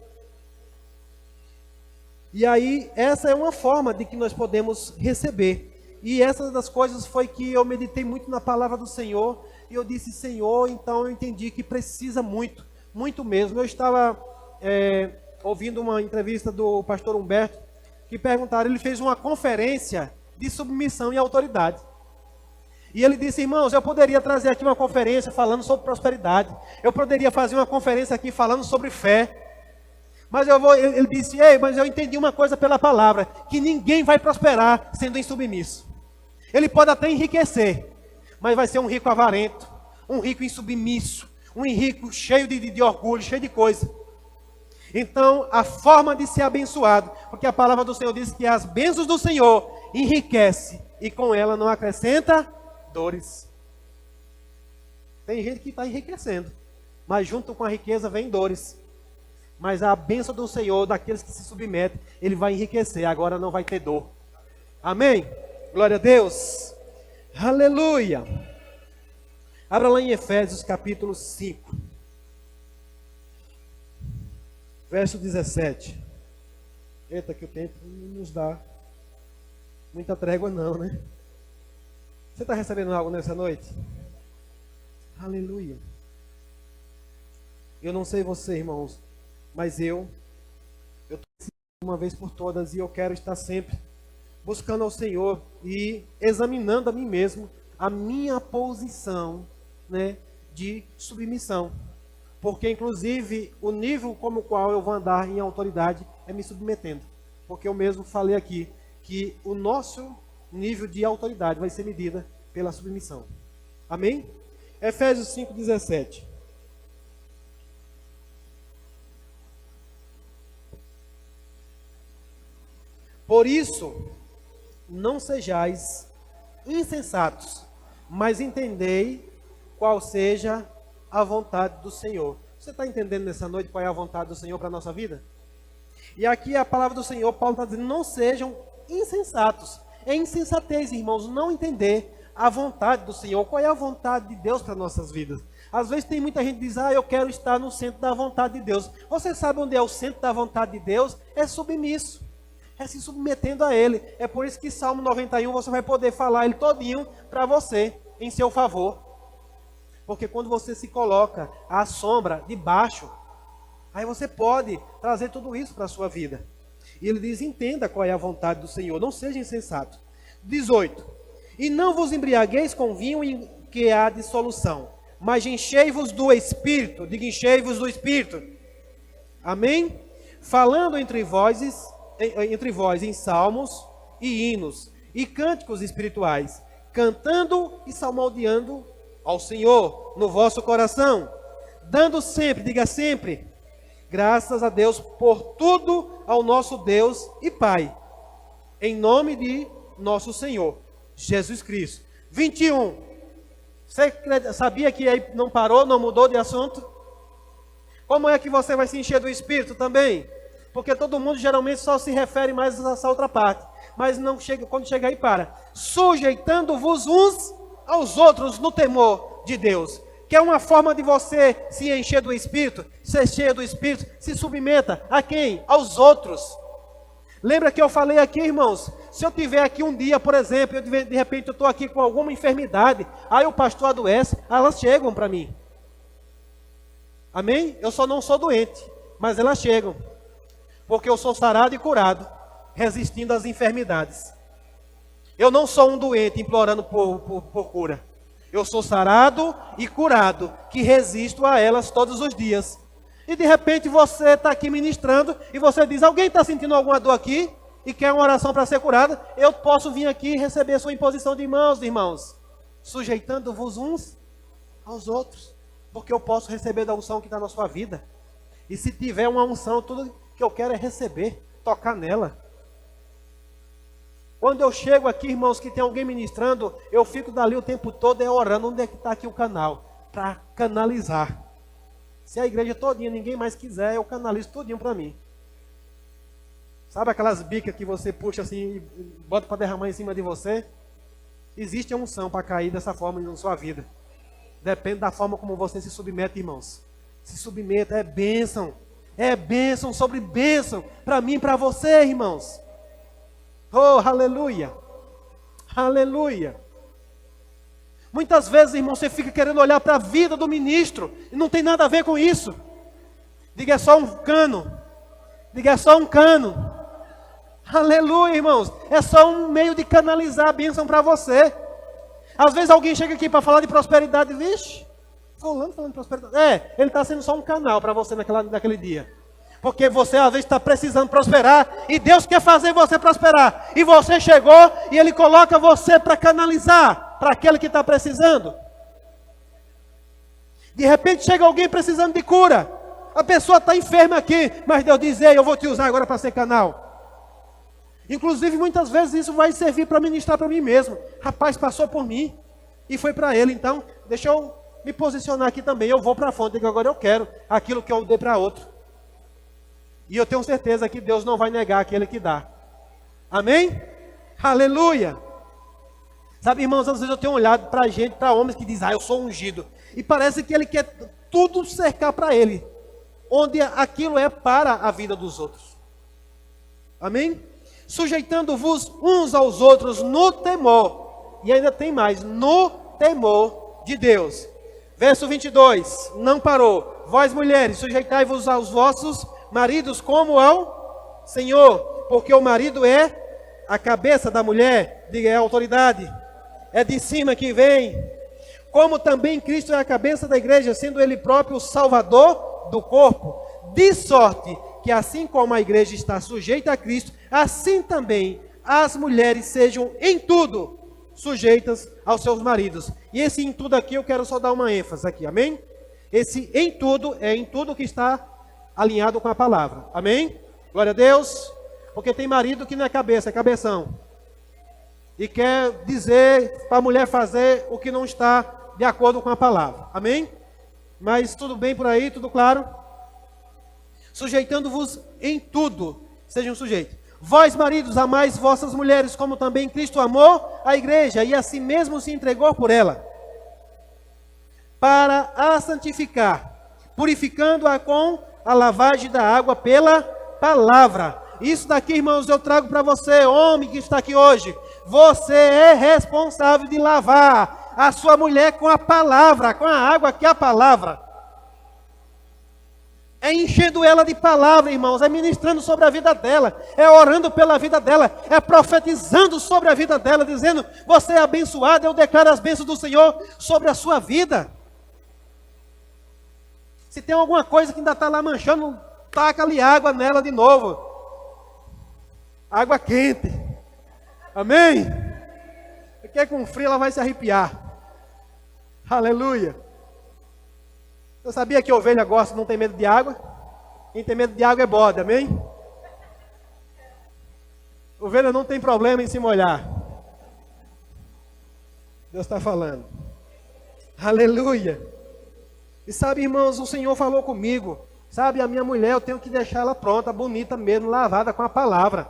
E aí, essa é uma forma de que nós podemos receber. E essa das coisas foi que eu meditei muito na palavra do Senhor. E eu disse, Senhor, então eu entendi que precisa muito, muito mesmo. Eu estava ouvindo uma entrevista do pastor Humberto, que perguntaram, ele fez uma conferência de submissão e autoridade. E ele disse, irmãos, eu poderia trazer aqui uma conferência falando sobre prosperidade. Eu poderia fazer uma conferência aqui falando sobre fé. Mas ele disse, mas eu entendi uma coisa pela palavra, que ninguém vai prosperar sendo insubmisso. Ele pode até enriquecer, mas vai ser um rico avarento, um rico insubmisso, um rico cheio de orgulho, cheio de coisa. Então, a forma de ser abençoado, porque a palavra do Senhor diz que as bênçãos do Senhor enriquece e com ela não acrescenta dores. Tem gente que está enriquecendo, mas junto com a riqueza vem dores. Mas a bênção do Senhor, daqueles que se submetem, ele vai enriquecer, agora não vai ter dor. Amém? Glória a Deus. Aleluia. Abra lá em Efésios capítulo 5. Verso 17. Eita, que o tempo não nos dá muita trégua não, né? Você está recebendo algo nessa noite? Aleluia. Eu não sei você, irmãos, mas eu estou uma vez por todas e eu quero estar sempre buscando ao Senhor e examinando a mim mesmo, a minha posição, né, de submissão. Porque, inclusive, o nível como o qual eu vou andar em autoridade é me submetendo. Porque eu mesmo falei aqui que o nosso nível de autoridade vai ser medida pela submissão. Amém? Efésios 5:17. Por isso, não sejais insensatos, mas entendei qual seja a vontade do Senhor. Você está entendendo nessa noite qual é a vontade do Senhor para a nossa vida? E aqui a palavra do Senhor, Paulo está dizendo, não sejam insensatos. É insensatez, irmãos, não entender a vontade do Senhor. Qual é a vontade de Deus para nossas vidas? Às vezes tem muita gente que diz, eu quero estar no centro da vontade de Deus. Você sabe onde é o centro da vontade de Deus? É submisso. É se submetendo a Ele. É por isso que Salmo 91 você vai poder falar ele todinho para você, em seu favor. Porque quando você se coloca à sombra, debaixo, aí você pode trazer tudo isso para a sua vida. E ele diz, entenda qual é a vontade do Senhor, não seja insensato. 18. E não vos embriagueis com vinho em que há dissolução, mas enchei-vos do Espírito. Diga, enchei-vos do Espírito. Amém? Falando entre vós em salmos e hinos e cânticos espirituais, cantando e salmodiando ao Senhor no vosso coração, dando sempre, diga sempre, graças a Deus por tudo ao nosso Deus e Pai, em nome de nosso Senhor Jesus Cristo. 21. Você sabia que aí não parou, não mudou de assunto? Como é que você vai se encher do Espírito também? Porque todo mundo geralmente só se refere mais a essa outra parte. Mas não chega, quando chega aí para. Sujeitando-vos uns aos outros no temor de Deus. Que é uma forma de você se encher do Espírito, ser cheio do Espírito, se submeta a quem? Aos outros. Lembra que eu falei aqui, irmãos? Se eu tiver aqui um dia, por exemplo, de repente eu estou aqui com alguma enfermidade, aí o pastor adoece, elas chegam para mim. Amém? Eu só não sou doente, mas elas chegam. Porque eu sou sarado e curado, resistindo às enfermidades. Eu não sou um doente implorando por cura. Eu sou sarado e curado, que resisto a elas todos os dias. E de repente você está aqui ministrando e você diz, alguém está sentindo alguma dor aqui e quer uma oração para ser curada? Eu posso vir aqui e receber a sua imposição de mãos, irmãos, sujeitando-vos uns aos outros, porque eu posso receber da unção que está na sua vida. E se tiver uma unção, tudo que eu quero é receber, tocar nela. Quando eu chego aqui, irmãos, que tem alguém ministrando, eu fico dali o tempo todo orando. Onde é que está aqui o canal? Para canalizar. Se a igreja todinha, ninguém mais quiser, eu canalizo todinho para mim. Sabe aquelas bicas que você puxa assim e bota para derramar em cima de você? Existe a unção para cair dessa forma na sua vida. Depende da forma como você se submete, irmãos. Se submeta, é bênção. É bênção sobre bênção. Para mim e para você, irmãos. Oh, aleluia. Aleluia. Muitas vezes, irmão, você fica querendo olhar para a vida do ministro. E não tem nada a ver com isso. Diga, é só um cano. Diga, é só um cano. Aleluia, irmãos. É só um meio de canalizar a bênção para você. Às vezes alguém chega aqui para falar de prosperidade. Vixe, falando de prosperidade. Ele está sendo só um canal para você naquele dia. Porque você às vezes está precisando prosperar. E Deus quer fazer você prosperar. E você chegou e Ele coloca você para canalizar para aquele que está precisando. De repente chega alguém precisando de cura. A pessoa está enferma aqui. Mas Deus diz, ei, eu vou te usar agora para ser canal. Inclusive muitas vezes isso vai servir para ministrar para mim mesmo. Rapaz, passou por mim e foi para ele. Então deixa eu me posicionar aqui também. Eu vou para a fonte, que agora eu quero aquilo que eu dei para outro. E eu tenho certeza que Deus não vai negar aquele que dá. Amém? Aleluia! Sabe, irmãos, às vezes eu tenho olhado para gente, para homens que dizem, eu sou ungido. E parece que ele quer tudo cercar para ele. Onde aquilo é para a vida dos outros. Amém? Sujeitando-vos uns aos outros no temor. E ainda tem mais, no temor de Deus. Verso 22, não parou. Vós mulheres, sujeitai-vos aos vossos maridos como ao Senhor, porque o marido é a cabeça da mulher, diga, é a autoridade, é de cima que vem, como também Cristo é a cabeça da igreja, sendo Ele próprio o Salvador do corpo, de sorte que assim como a igreja está sujeita a Cristo, assim também as mulheres sejam em tudo sujeitas aos seus maridos. E esse em tudo aqui eu quero só dar uma ênfase aqui, amém? Esse em tudo é em tudo que está alinhado com a palavra. Amém? Glória a Deus. Porque tem marido que não é cabeça, é cabeção. E quer dizer para a mulher fazer o que não está de acordo com a palavra. Amém? Mas tudo bem por aí, tudo claro? Sujeitando-vos em tudo, sejam sujeitos. Vós, maridos, amais vossas mulheres, como também Cristo amou a igreja, e a si mesmo se entregou por ela, para a santificar, purificando-a com a lavagem da água pela palavra. Isso daqui, irmãos, eu trago para você, homem que está aqui hoje. Você é responsável de lavar a sua mulher com a palavra, com a água que é a palavra. É enchendo ela de palavra, irmãos, é ministrando sobre a vida dela, é orando pela vida dela, é profetizando sobre a vida dela, dizendo, você é abençoado, eu declaro as bênçãos do Senhor sobre a sua vida. Se tem alguma coisa que ainda está lá manchando, taca-lhe água nela de novo. Água quente. Amém? Porque com frio ela vai se arrepiar. Aleluia. Você sabia que a ovelha gosta, não tem medo de água? Quem tem medo de água é bode, amém? A ovelha não tem problema em se molhar. Deus está falando. Aleluia. E sabe, irmãos, o Senhor falou comigo. Sabe, a minha mulher, eu tenho que deixar ela pronta, bonita mesmo, lavada com a palavra.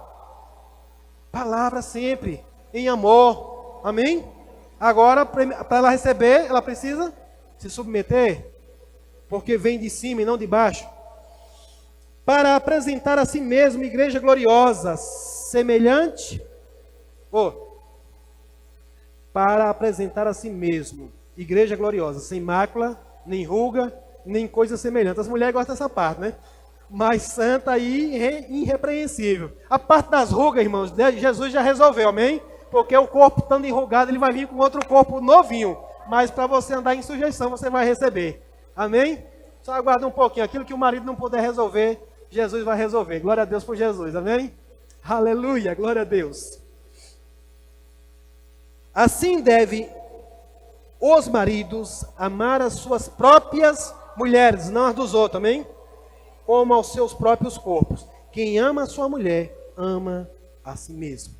Palavra sempre, em amor. Amém? Agora, para ela receber, ela precisa se submeter. Porque vem de cima e não de baixo. Para apresentar a si mesmo igreja gloriosa, semelhante. Para apresentar a si mesmo igreja gloriosa, sem mácula, nem ruga, nem coisa semelhante. As mulheres gostam dessa parte, né? Mas santa e irrepreensível. A parte das rugas, irmãos, Jesus já resolveu, amém? Porque o corpo estando enrugado, ele vai vir com outro corpo novinho. Mas para você andar em sujeição, você vai receber. Amém? Só aguarda um pouquinho. Aquilo que o marido não puder resolver, Jesus vai resolver. Glória a Deus por Jesus, amém? Aleluia, glória a Deus. Assim deve os maridos amar as suas próprias mulheres, não as dos outros, amém? Como aos seus próprios corpos. Quem ama a sua mulher, ama a si mesmo.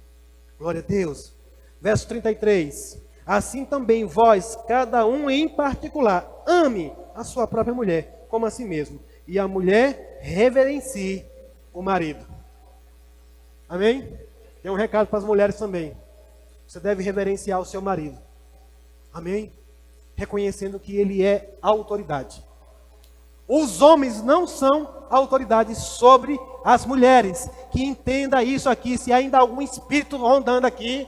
Glória a Deus. Verso 33. Assim também vós, cada um em particular, ame a sua própria mulher, como a si mesmo. E a mulher reverencie o marido. Amém? Tem um recado para as mulheres também. Você deve reverenciar o seu marido. Amém? Reconhecendo que ele é autoridade. Os homens não são autoridade sobre as mulheres. Que entenda isso aqui, se ainda há algum espírito rondando aqui.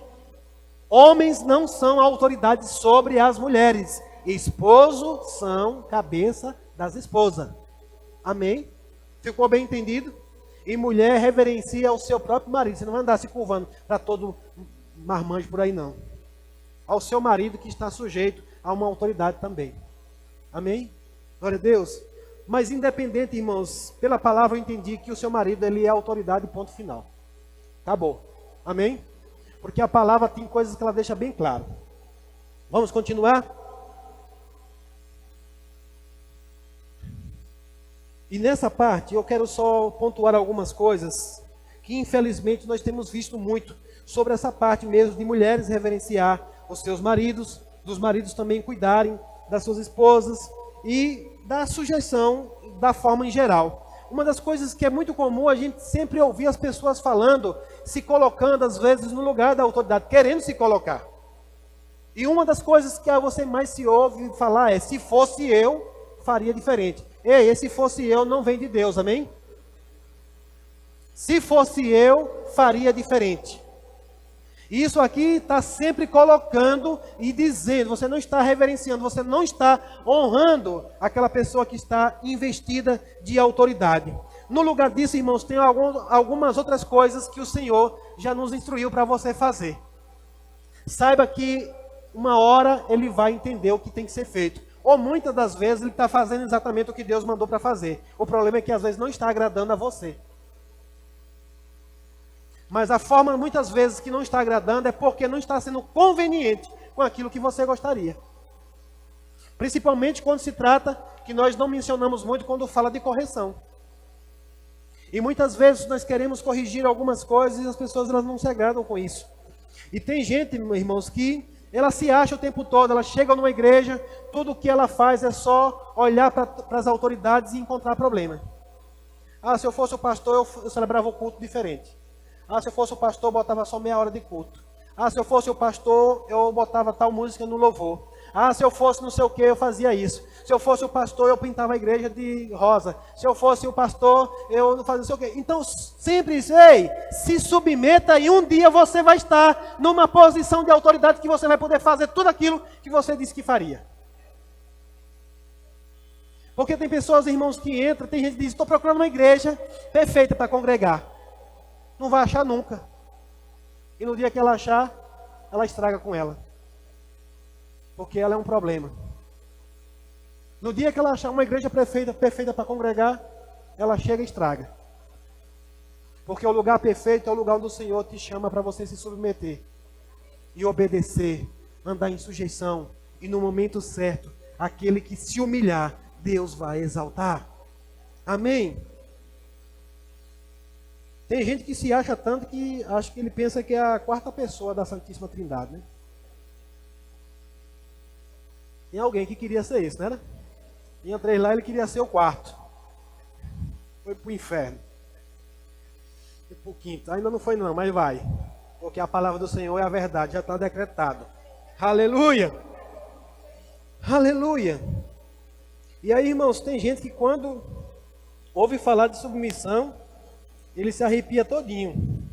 Homens não são autoridade sobre as mulheres. Esposos são cabeça das esposas. Amém? Ficou bem entendido? E mulher reverencia o seu próprio marido. Você não vai andar se curvando para todo marmanjo por aí, não. Ao seu marido que está sujeito a uma autoridade também. Amém? Glória a Deus. Mas independente, irmãos, pela palavra eu entendi que o seu marido ele é autoridade, ponto final. Acabou. Amém? Porque a palavra tem coisas que ela deixa bem claro. Vamos continuar? E nessa parte eu quero só pontuar algumas coisas que infelizmente nós temos visto muito sobre essa parte mesmo de mulheres reverenciar os seus maridos, dos maridos também cuidarem das suas esposas e da sujeição da forma em geral. Uma das coisas que é muito comum a gente sempre ouvir as pessoas falando, se colocando às vezes no lugar da autoridade, querendo se colocar. E uma das coisas que você mais se ouve falar é, se fosse eu, faria diferente. Ei, esse fosse eu não vem de Deus, amém? Se fosse eu, faria diferente. Isso aqui está sempre colocando e dizendo, você não está reverenciando, você não está honrando aquela pessoa que está investida de autoridade. No lugar disso, irmãos, tem algumas outras coisas que o Senhor já nos instruiu para você fazer. Saiba que uma hora ele vai entender o que tem que ser feito. Ou muitas das vezes ele está fazendo exatamente o que Deus mandou para fazer. O problema é que às vezes não está agradando a você. Mas a forma muitas vezes que não está agradando é porque não está sendo conveniente com aquilo que você gostaria. Principalmente quando se trata, que nós não mencionamos muito quando fala de correção. E muitas vezes nós queremos corrigir algumas coisas e as pessoas elas não se agradam com isso. E tem gente, irmãos, que ela se acha o tempo todo, ela chega numa igreja, tudo o que ela faz é só olhar para as autoridades e encontrar problema. Ah, se eu fosse o pastor, eu celebrava o culto diferente. Ah, se eu fosse o pastor, eu botava só meia hora de culto. Ah, se eu fosse o pastor, eu botava tal música no louvor. Ah, se eu fosse não sei o que, eu fazia isso. Se eu fosse o pastor, eu pintava a igreja de rosa. Se eu fosse o pastor, eu não fazia não sei o que. Então, sempre isso, ei, se submeta e um dia você vai estar numa posição de autoridade que você vai poder fazer tudo aquilo que você disse que faria. Porque tem pessoas, irmãos, que entram, tem gente que diz, estou procurando uma igreja perfeita para congregar. Não vai achar nunca. E no dia que ela achar, ela estraga com ela. Porque ela é um problema. No dia que ela achar uma igreja perfeita para congregar, ela chega e estraga. Porque o lugar perfeito é o lugar onde o Senhor te chama para você se submeter. E obedecer, andar em sujeição. E no momento certo, aquele que se humilhar, Deus vai exaltar. Amém? Tem gente que se acha tanto que acha que ele pensa que é a quarta pessoa da Santíssima Trindade, né? Tem alguém que queria ser isso, né? Tinha 3 lá, ele queria ser o quarto. Foi para o inferno. E para o quinto. Ainda não foi não, mas vai. Porque a palavra do Senhor é a verdade, já está decretado. Aleluia! Aleluia! E aí, irmãos, tem gente que quando ouve falar de submissão, ele se arrepia todinho.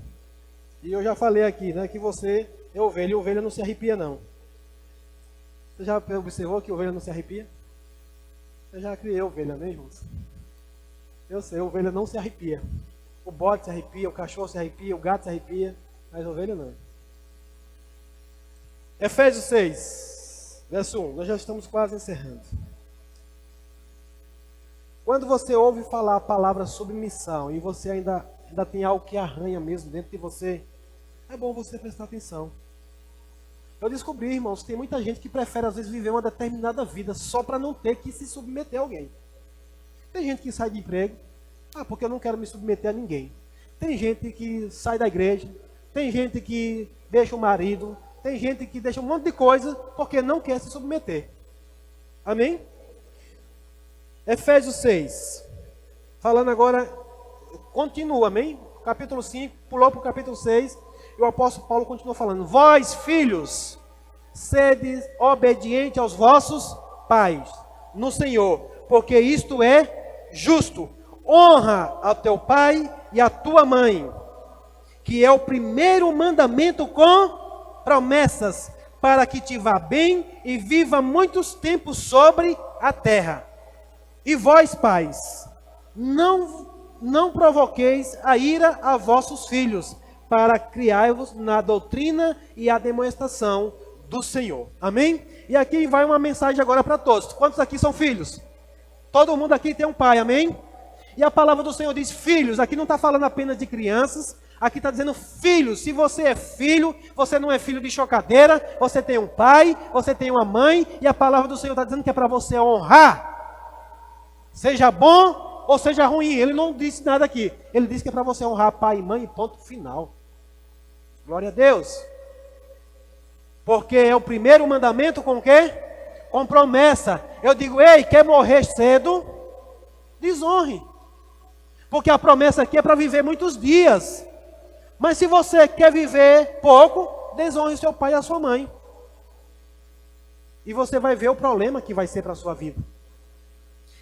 E eu já falei aqui, né, que você é ovelha, e ovelha não se arrepia não. Você já observou que ovelha não se arrepia? Eu já criei ovelha, né, irmãos? Eu sei, ovelha não se arrepia. O bode se arrepia, o cachorro se arrepia, o gato se arrepia, mas ovelha não. Efésios 6, verso 1. Nós já estamos quase encerrando. Quando você ouve falar a palavra submissão e você ainda tem algo que arranha mesmo dentro de você, é bom você prestar atenção. Eu descobri, irmãos, que tem muita gente que prefere às vezes viver uma determinada vida só para não ter que se submeter a alguém. Tem gente que sai de emprego, porque eu não quero me submeter a ninguém. Tem gente que sai da igreja, tem gente que deixa o marido, tem gente que deixa um monte de coisa porque não quer se submeter. Amém? Efésios 6. Falando agora, continua, amém? Capítulo 5, pulou para o capítulo 6, e o apóstolo Paulo continua falando: vós, filhos, sede obedientes aos vossos pais, no Senhor, porque isto é justo. Honra ao teu pai e à tua mãe, que é o primeiro mandamento com promessas, para que te vá bem e viva muitos tempos sobre a terra. E vós, pais, não provoqueis a ira a vossos filhos, para criar-vos na doutrina e a demonstração do Senhor. Amém? E aqui vai uma mensagem agora para todos. Quantos aqui são filhos? Todo mundo aqui tem um pai, amém? E a palavra do Senhor diz filhos. Aqui não está falando apenas de crianças, aqui está dizendo filhos. Se você é filho, você não é filho de chocadeira, você tem um pai, você tem uma mãe, e a palavra do Senhor está dizendo que é para você honrar. Seja bom ou seja ruim, ele não disse nada aqui. Ele disse que é para você honrar pai e mãe, ponto final. Glória a Deus. Porque é o primeiro mandamento com o quê? Com promessa. Eu digo, ei, quer morrer cedo? Desonre. Porque a promessa aqui é para viver muitos dias. Mas se você quer viver pouco, desonre seu pai e a sua mãe. E você vai ver o problema que vai ser para a sua vida.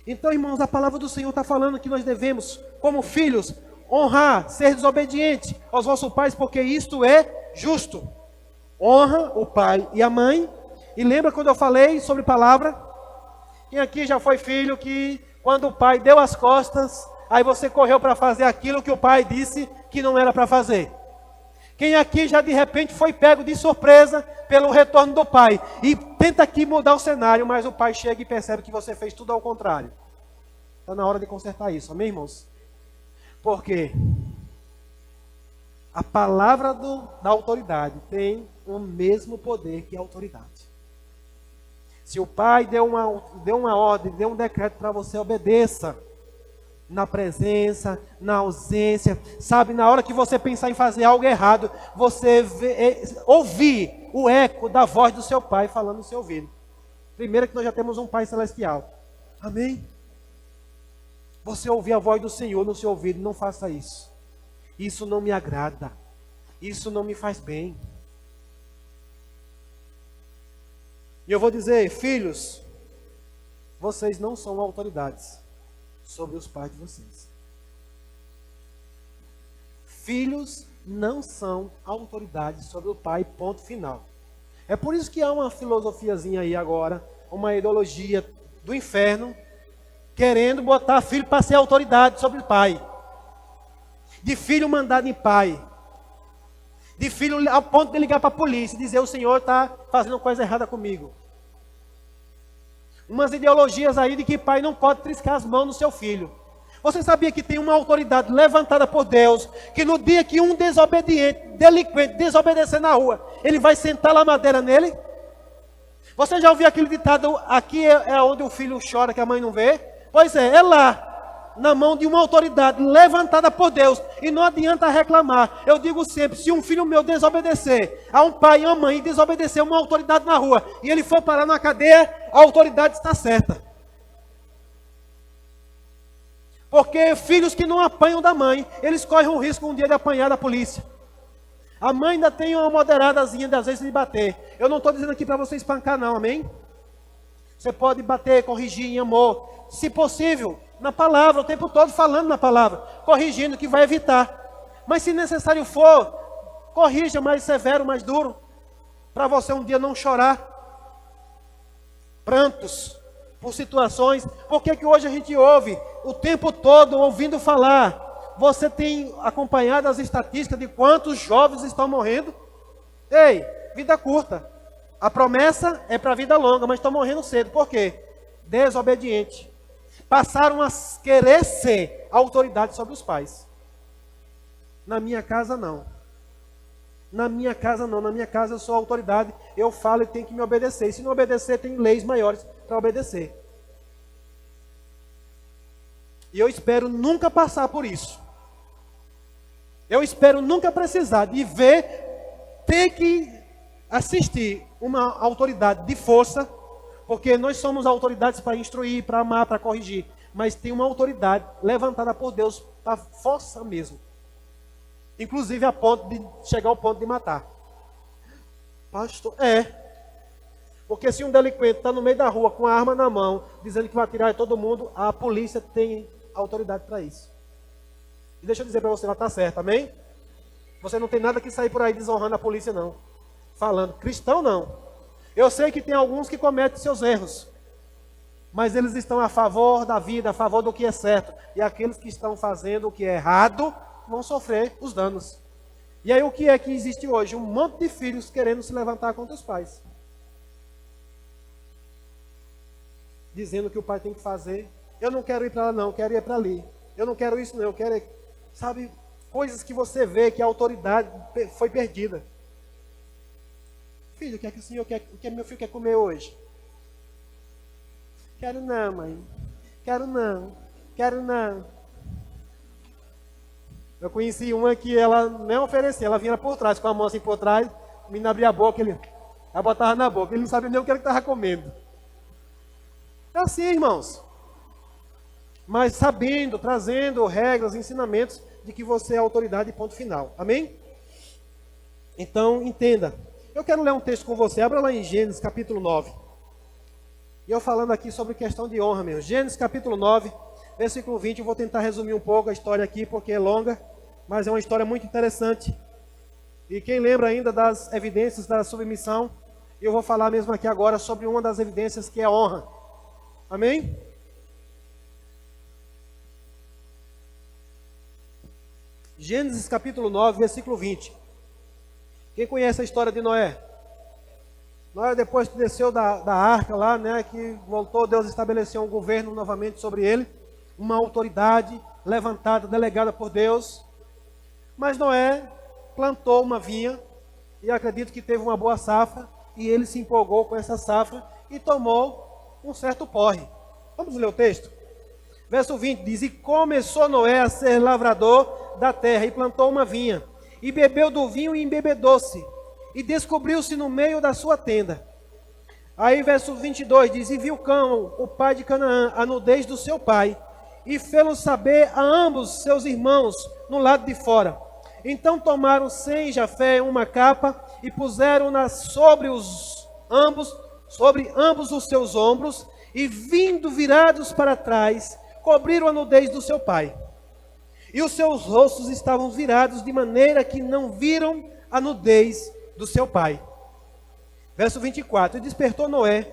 Então, irmãos, a palavra do Senhor está falando que nós devemos, como filhos, honrar, ser desobediente aos vossos pais, porque isto é justo. Honra o pai e a mãe. E lembra quando eu falei sobre palavra? Quem aqui já foi filho que, quando o pai deu as costas, aí você correu para fazer aquilo que o pai disse que não era para fazer? Quem aqui já de repente foi pego de surpresa pelo retorno do pai e tenta aqui mudar o cenário, mas o pai chega e percebe que você fez tudo ao contrário? Está na hora de consertar isso, amém, irmãos? Porque a palavra da autoridade tem o mesmo poder que a autoridade. Se o pai deu uma ordem, deu um decreto para você, obedeça. Na presença, na ausência, sabe, na hora que você pensar em fazer algo errado, você ouvir o eco da voz do seu pai falando no seu ouvido. Primeiro que nós já temos um pai celestial. Amém? Você ouvir a voz do Senhor no seu ouvido, não faça isso. Isso não me agrada. Isso não me faz bem. E eu vou dizer, filhos, vocês não são autoridades sobre os pais de vocês. Filhos não são autoridades sobre o pai, ponto final. É por isso que há uma filosofiazinha aí agora, uma ideologia do inferno, querendo botar filho para ser autoridade sobre o pai. De filho mandado em pai. De filho ao ponto de ligar para a polícia e dizer, o senhor está fazendo coisa errada comigo. Umas ideologias aí de que pai não pode triscar as mãos no seu filho. Você sabia que tem uma autoridade levantada por Deus, que no dia que um desobediente, delinquente, desobedecer na rua, ele vai sentar a madeira nele? Você já ouviu aquele ditado, aqui é onde o filho chora que a mãe não vê? Pois é lá, na mão de uma autoridade levantada por Deus, e não adianta reclamar. Eu digo sempre, se um filho meu desobedecer a um pai e uma mãe, desobedecer a uma autoridade na rua, e ele for parar na cadeia, a autoridade está certa. Porque filhos que não apanham da mãe, eles correm o risco um dia de apanhar da polícia. A mãe ainda tem uma moderadazinha de às vezes de bater. Eu não estou dizendo aqui para você espancar não, amém? Você pode bater, corrigir em amor, se possível, na palavra, o tempo todo falando na palavra, corrigindo, que vai evitar. Mas se necessário for, corrija mais severo, mais duro, para você um dia não chorar. Prantos por situações. Por que que hoje a gente ouve o tempo todo ouvindo falar? Você tem acompanhado as estatísticas de quantos jovens estão morrendo? Ei, vida curta. A promessa é para vida longa, mas estão morrendo cedo. Por quê? Desobediente. Passaram a querer ser autoridade sobre os pais. Na minha casa não. Na minha casa não. Na minha casa eu sou autoridade. Eu falo e tenho que me obedecer. E se não obedecer, tem leis maiores para obedecer. E eu espero nunca passar por isso. Eu espero nunca precisar de ver, ter que assistir uma autoridade de força, porque nós somos autoridades para instruir, para amar, para corrigir. Mas tem uma autoridade levantada por Deus para força mesmo. Inclusive a ponto de chegar ao ponto de matar. Pastor, porque se um delinquente está no meio da rua com a arma na mão, dizendo que vai atirar em todo mundo, a polícia tem autoridade para isso. E deixa eu dizer para você, ela está certa, amém? Você não tem nada que sair por aí desonrando a polícia, não. Falando, cristão não. Eu sei que tem alguns que cometem seus erros, mas eles estão a favor da vida, a favor do que é certo. E aqueles que estão fazendo o que é errado, vão sofrer os danos. E aí o que é que existe hoje? Um monte de filhos querendo se levantar contra os pais. Dizendo que o pai tem que fazer. Eu não quero ir para lá não, eu quero ir para ali. Eu não quero isso não, eu quero... Sabe, coisas que você vê que a autoridade foi perdida. Filho, o que é que o senhor quer, o que meu filho quer comer hoje? Quero não, mãe. Quero não. Quero não. Eu conheci uma que ela nem oferecia, ela vinha por trás, com a mão assim por trás, o menino abria a boca, ela botava na boca, ele não sabia nem o que ele estava comendo. É assim, irmãos. Mas sabendo, trazendo regras, ensinamentos de que você é autoridade, ponto final. Amém? Então, entenda. Eu quero ler um texto com você. Abra lá em Gênesis, capítulo 9. E eu falando aqui sobre questão de honra mesmo. Gênesis, capítulo 9, versículo 20. Eu vou tentar resumir um pouco a história aqui, porque é longa, mas é uma história muito interessante. E quem lembra ainda das evidências da submissão, eu vou falar mesmo aqui agora sobre uma das evidências que é a honra. Amém? Gênesis capítulo 9, versículo 20. Quem conhece a história de Noé? Noé, depois que desceu da arca lá, né, que voltou, Deus estabeleceu um governo novamente sobre ele, uma autoridade levantada, delegada por Deus. Mas Noé plantou uma vinha, e acredito que teve uma boa safra, e ele se empolgou com essa safra, e tomou um certo porre. Vamos ler o texto? Verso 20 diz, e começou Noé a ser lavrador da terra, e plantou uma vinha, e bebeu do vinho e embebedou-se, e descobriu-se no meio da sua tenda. Aí verso 22 diz, e viu Cão, o pai de Canaã, a nudez do seu pai, e fê-lo saber a ambos seus irmãos no lado de fora. Então tomaram Sem Jafé uma capa, e puseram-na sobre ambos os seus ombros, e vindo virados para trás, cobriram a nudez do seu pai. E os seus rostos estavam virados, de maneira que não viram a nudez do seu pai. Verso 24, e despertou Noé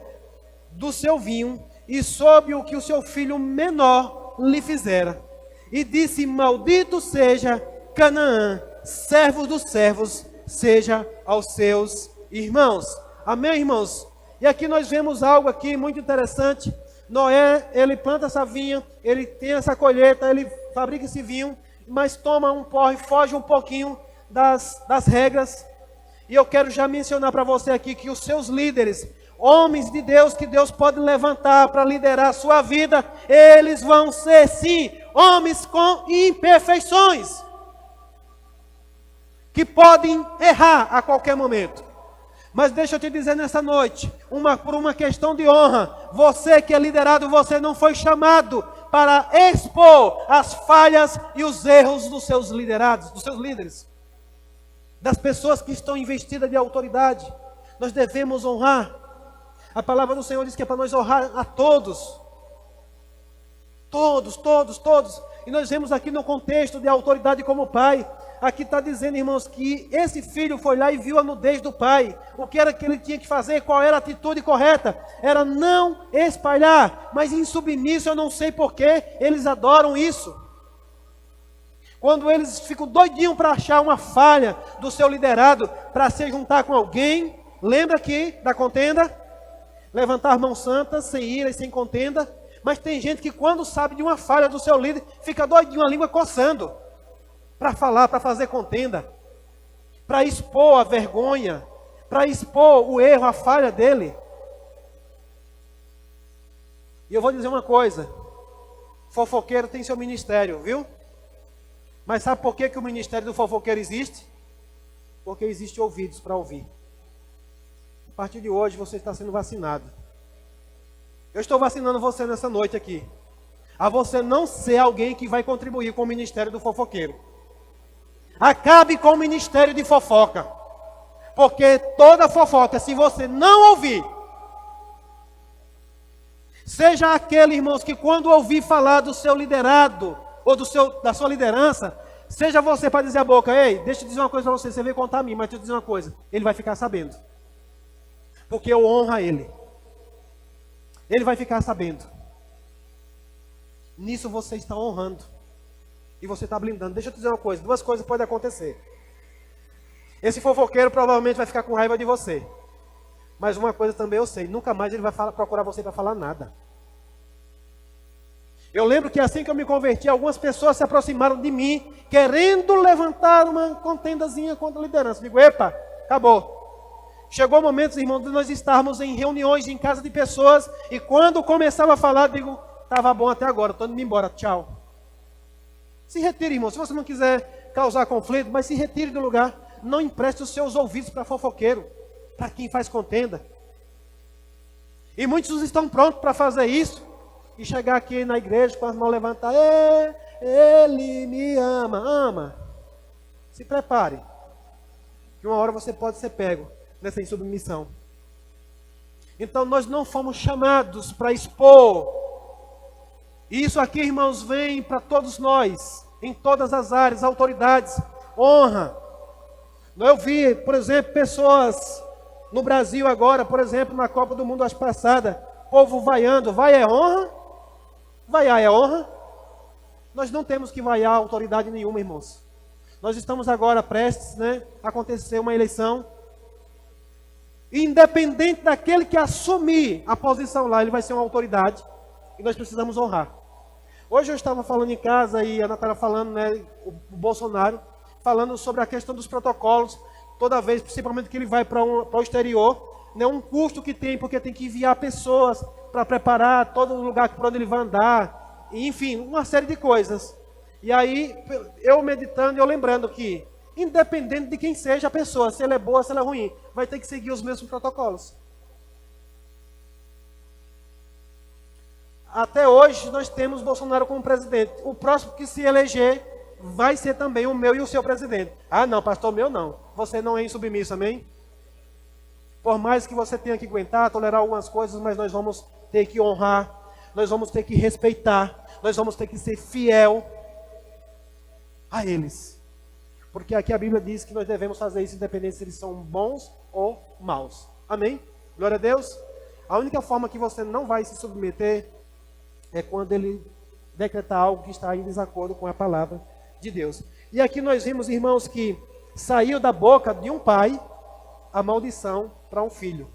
do seu vinho, e soube o que o seu filho menor lhe fizera. E disse, maldito seja Canaã, servo dos servos, seja aos seus irmãos. Amém, irmãos? E aqui nós vemos algo aqui muito interessante. Noé, ele planta essa vinha, ele tem essa colheita, ele fabrica esse vinho, mas toma um porre, foge um pouquinho das regras. E eu quero já mencionar para você aqui que os seus líderes, homens de Deus que Deus pode levantar para liderar a sua vida, eles vão ser sim, homens com imperfeições, que podem errar a qualquer momento. Mas deixa eu te dizer nessa noite, por uma questão de honra, você que é liderado, você não foi chamado para expor as falhas e os erros dos seus liderados, dos seus líderes, das pessoas que estão investidas de autoridade. Nós devemos honrar. A palavra do Senhor diz que é para nós honrar a todos. Todos. E nós vemos aqui no contexto de autoridade como pai. Aqui está dizendo, irmãos, que esse filho foi lá e viu a nudez do pai. O que era que ele tinha que fazer? Qual era a atitude correta? Era não espalhar. Mas em submisso, eu não sei porquê, eles adoram isso. Quando eles ficam doidinhos para achar uma falha do seu liderado, para se juntar com alguém, lembra aqui da contenda? Levantar mãos santas, sem ira e sem contenda. Mas tem gente que quando sabe de uma falha do seu líder, fica doidinho, a língua coçando, para falar, para fazer contenda, para expor a vergonha, para expor o erro, a falha dele. E eu vou dizer uma coisa, fofoqueiro tem seu ministério, viu? Mas sabe por que o ministério do fofoqueiro existe? Porque existe ouvidos para ouvir. A partir de hoje você está sendo vacinado. Eu estou vacinando você nessa noite aqui. A você não ser alguém que vai contribuir com o ministério do fofoqueiro. Acabe com o ministério de fofoca. Porque toda fofoca, se você não ouvir, seja aquele, irmãos, que quando ouvir falar do seu liderado, ou da sua liderança, seja você para dizer a boca, ei, deixa eu dizer uma coisa para você, você veio contar a mim, mas deixa eu dizer uma coisa, ele vai ficar sabendo. Porque eu honro a ele. Ele vai ficar sabendo. Nisso você está honrando. E você está blindando. Deixa eu te dizer uma coisa, duas coisas podem acontecer. Esse fofoqueiro provavelmente vai ficar com raiva de você. Mas uma coisa também eu sei, nunca mais ele vai procurar você para falar nada. Eu lembro que assim que eu me converti, algumas pessoas se aproximaram de mim, querendo levantar uma contendazinha contra a liderança. Digo, epa, acabou. Chegou o momento, irmãos, de nós estarmos em reuniões em casa de pessoas, e quando começava a falar, digo, estava bom até agora, estou indo embora, tchau. Se retire, irmão, se você não quiser causar conflito, mas se retire do lugar. Não empreste os seus ouvidos para fofoqueiro, para quem faz contenda. E muitos estão prontos para fazer isso, e chegar aqui na igreja com as mãos levantadas, ele me ama. Se prepare, que uma hora você pode ser pego nessa insubmissão. Então nós não fomos chamados para expor. Isso aqui, irmãos, vem para todos nós, em todas as áreas, autoridades, honra. Eu vi, por exemplo, pessoas no Brasil agora, por exemplo, na Copa do Mundo, acho passada, povo vaiando, vai é honra? Vaiar é honra? Nós não temos que vaiar autoridade nenhuma, irmãos. Nós estamos agora prestes, a acontecer uma eleição. Independente daquele que assumir a posição lá, ele vai ser uma autoridade. E nós precisamos honrar. Hoje eu estava falando em casa e a Natália falando, o Bolsonaro, falando sobre a questão dos protocolos, toda vez, principalmente que ele vai para o exterior, um custo que tem, porque tem que enviar pessoas para preparar todo o lugar para onde ele vai andar, enfim, uma série de coisas. E aí, eu meditando e eu lembrando que, independente de quem seja a pessoa, se ela é boa, se ela é ruim, vai ter que seguir os mesmos protocolos. Até hoje, nós temos Bolsonaro como presidente. O próximo que se eleger vai ser também o meu e o seu presidente. Ah, não, pastor, meu não. Você não é insubmisso, amém? Por mais que você tenha que aguentar, tolerar algumas coisas, mas nós vamos ter que honrar, nós vamos ter que respeitar, nós vamos ter que ser fiel a eles. Porque aqui a Bíblia diz que nós devemos fazer isso independente se eles são bons ou maus. Amém? Glória a Deus. A única forma que você não vai se submeter é quando ele decretar algo que está em desacordo com a palavra de Deus. E aqui nós vimos, irmãos, que saiu da boca de um pai a maldição para um filho.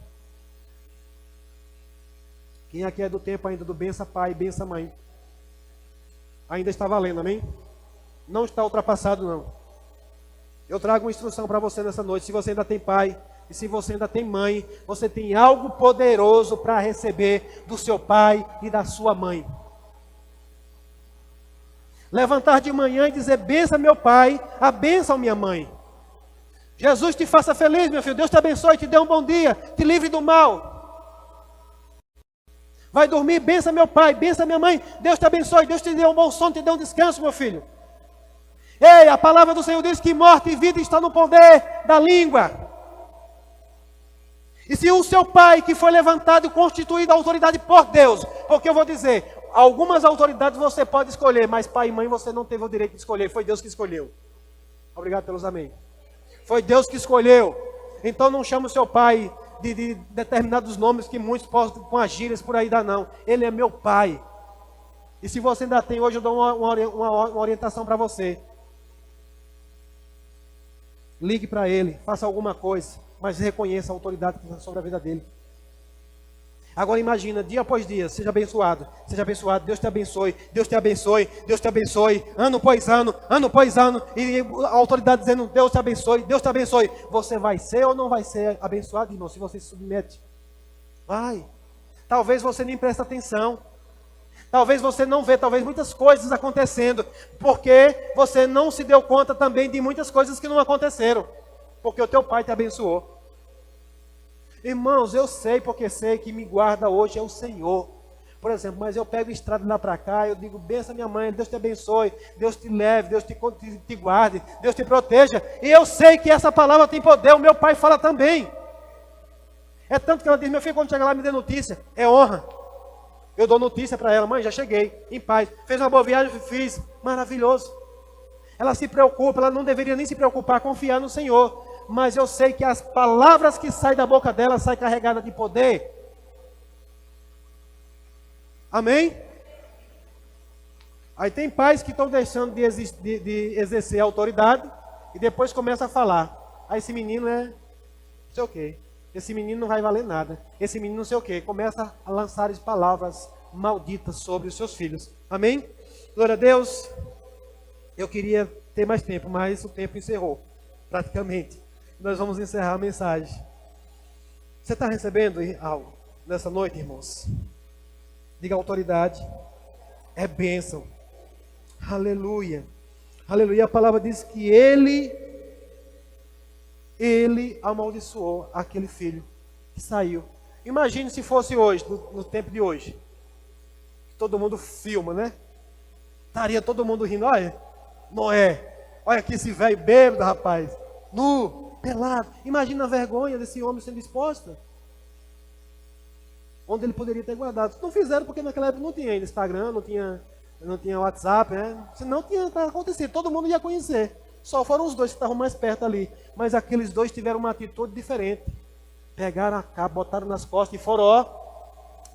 Quem aqui é do tempo ainda do bença pai, bença mãe? Ainda está valendo, amém? Não está ultrapassado, não. Eu trago uma instrução para você nessa noite. Se você ainda tem pai e se você ainda tem mãe, você tem algo poderoso para receber do seu pai e da sua mãe. Levantar de manhã e dizer, bença meu pai, abençoa minha mãe. Jesus te faça feliz, meu filho. Deus te abençoe, te dê um bom dia, te livre do mal. Vai dormir, bença meu pai, bença minha mãe. Deus te abençoe, Deus te dê um bom sono, te dê um descanso, meu filho. Ei, a palavra do Senhor diz que morte e vida está no poder da língua. E se o seu pai, que foi levantado e constituído a autoridade por Deus, porque eu vou dizer, algumas autoridades você pode escolher, mas pai e mãe você não teve o direito de escolher, foi Deus que escolheu. Obrigado pelos amém. Foi Deus que escolheu. Então não chama o seu pai de determinados nomes que muitos possam com as gírias por aí dar, não. Ele é meu pai. E se você ainda tem, hoje eu dou uma orientação para você. Ligue para ele, faça alguma coisa, mas reconheça a autoridade que está sobre a vida dele. Agora imagina, dia após dia, seja abençoado, Deus te abençoe, Deus te abençoe, Deus te abençoe, ano após ano, e a autoridade dizendo, Deus te abençoe, Deus te abençoe. Você vai ser ou não vai ser abençoado, irmão, se você se submete? Vai. Talvez você nem preste atenção. Talvez você não vê, talvez muitas coisas acontecendo, porque você não se deu conta também de muitas coisas que não aconteceram, porque o teu pai te abençoou. Irmãos, eu sei, porque sei que me guarda hoje é o Senhor. Por exemplo, mas eu pego estrada lá para cá, eu digo, bença minha mãe, Deus te abençoe, Deus te leve, Deus te guarde, Deus te proteja. E eu sei que essa palavra tem poder, o meu pai fala também. É tanto que ela diz, meu filho, quando chega lá me dê notícia, é honra. Eu dou notícia para ela, mãe, já cheguei, em paz. Fez uma boa viagem, fiz, maravilhoso. Ela se preocupa, ela não deveria nem se preocupar, confiar no Senhor. Mas eu sei que as palavras que saem da boca dela saem carregadas de poder. Amém? Aí tem pais que estão deixando de exercer a autoridade e depois começa a falar. Aí esse menino é não sei o quê. Esse menino não vai valer nada. Esse menino não sei o quê. Começa a lançar as palavras malditas sobre os seus filhos. Amém? Glória a Deus. Eu queria ter mais tempo, mas o tempo encerrou. Praticamente. Nós vamos encerrar a mensagem. Você está recebendo algo nessa noite, irmãos? Diga autoridade. É bênção. Aleluia. Aleluia. A palavra diz que ele amaldiçoou aquele filho que saiu. Imagine se fosse hoje, no tempo de hoje. Todo mundo filma, né? Estaria todo mundo rindo. Olha, Noé. Olha aqui esse velho bêbado, rapaz. Nu, pelado. Imagina a vergonha desse homem sendo exposta. Onde ele poderia ter guardado. Não fizeram porque naquela época não tinha Instagram, não tinha WhatsApp, né? Senão tinha acontecido, todo mundo ia conhecer. Só foram os dois que estavam mais perto ali. Mas aqueles dois tiveram uma atitude diferente. Pegaram a capa, botaram nas costas e foram,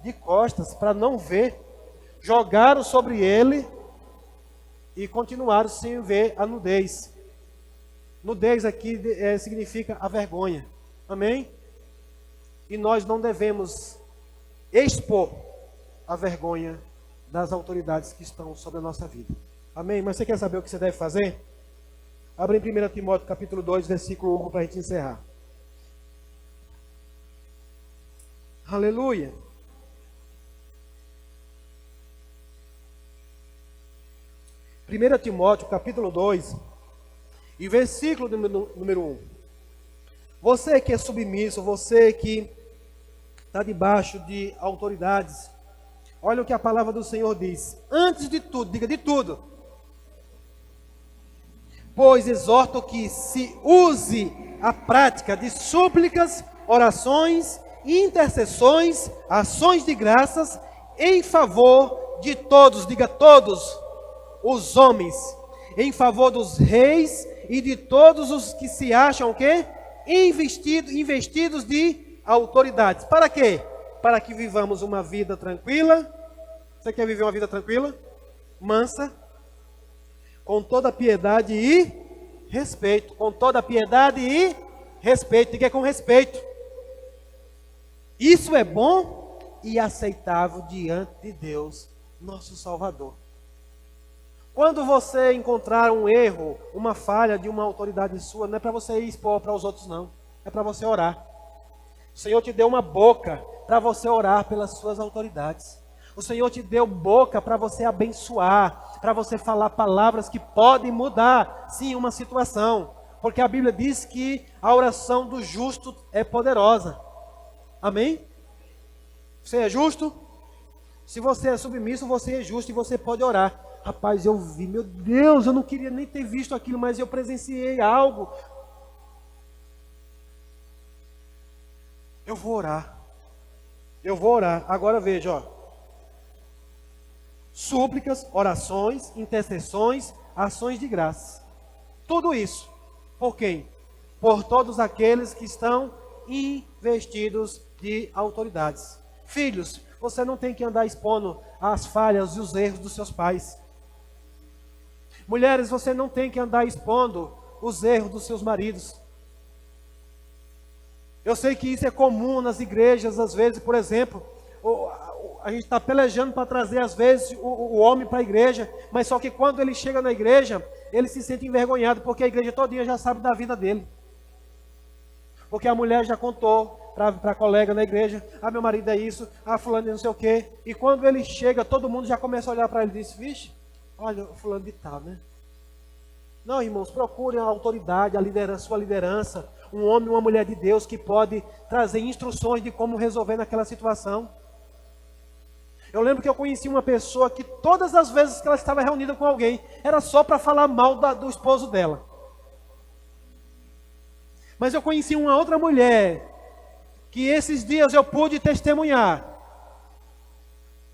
de costas, para não ver. Jogaram sobre ele e continuaram sem ver a nudez. Nudez aqui significa a vergonha. Amém? E nós não devemos expor a vergonha das autoridades que estão sobre a nossa vida. Amém? Mas você quer saber o que você deve fazer? Abre em 1 Timóteo capítulo 2, versículo 1 para a gente encerrar. Aleluia. Primeira Timóteo capítulo 2 e versículo número 1. Você que é submisso, você que está debaixo de autoridades, olha o que a palavra do Senhor diz. Antes de tudo, diga de tudo. Pois exorto que se use a prática de súplicas, orações, intercessões, ações de graças em favor de todos, diga todos, os homens, em favor dos reis e de todos os que se acham o quê? Investidos de autoridades. Para quê? Para que vivamos uma vida tranquila. Você quer viver uma vida tranquila? Mansa. Com toda piedade e respeito. Com toda piedade e respeito. Diga com respeito. Isso é bom e aceitável diante de Deus, nosso Salvador. Quando você encontrar um erro, uma falha de uma autoridade sua, não é para você expor para os outros não. É para você orar. O Senhor te deu uma boca para você orar pelas suas autoridades. O Senhor te deu boca para você abençoar, para você falar palavras que podem mudar, sim, uma situação. Porque a Bíblia diz que a oração do justo é poderosa. Amém? Você é justo? Se você é submisso, você é justo e você pode orar. Rapaz, eu vi, meu Deus, eu não queria nem ter visto aquilo, mas eu presenciei algo. Eu vou orar. Eu vou orar. Agora veja, ó. Súplicas, orações, intercessões, ações de graça. Tudo isso. Por quem? Por todos aqueles que estão investidos de autoridades. Filhos, você não tem que andar expondo as falhas e os erros dos seus pais. Mulheres, você não tem que andar expondo os erros dos seus maridos. Eu sei que isso é comum nas igrejas, às vezes, por exemplo, a gente está pelejando para trazer, às vezes, o homem para a igreja, mas só que quando ele chega na igreja, ele se sente envergonhado, porque a igreja todinha já sabe da vida dele. Porque a mulher já contou para colega na igreja, meu marido é isso, fulano é não sei o quê. E quando ele chega, todo mundo já começa a olhar para ele e diz, vixe, olha, o fulano de tal, né? Não, irmãos, procurem a autoridade, a liderança, sua liderança, um homem e uma mulher de Deus que pode trazer instruções de como resolver naquela situação. Eu lembro que eu conheci uma pessoa que todas as vezes que ela estava reunida com alguém, era só para falar mal do esposo dela. Mas eu conheci uma outra mulher, que esses dias eu pude testemunhar.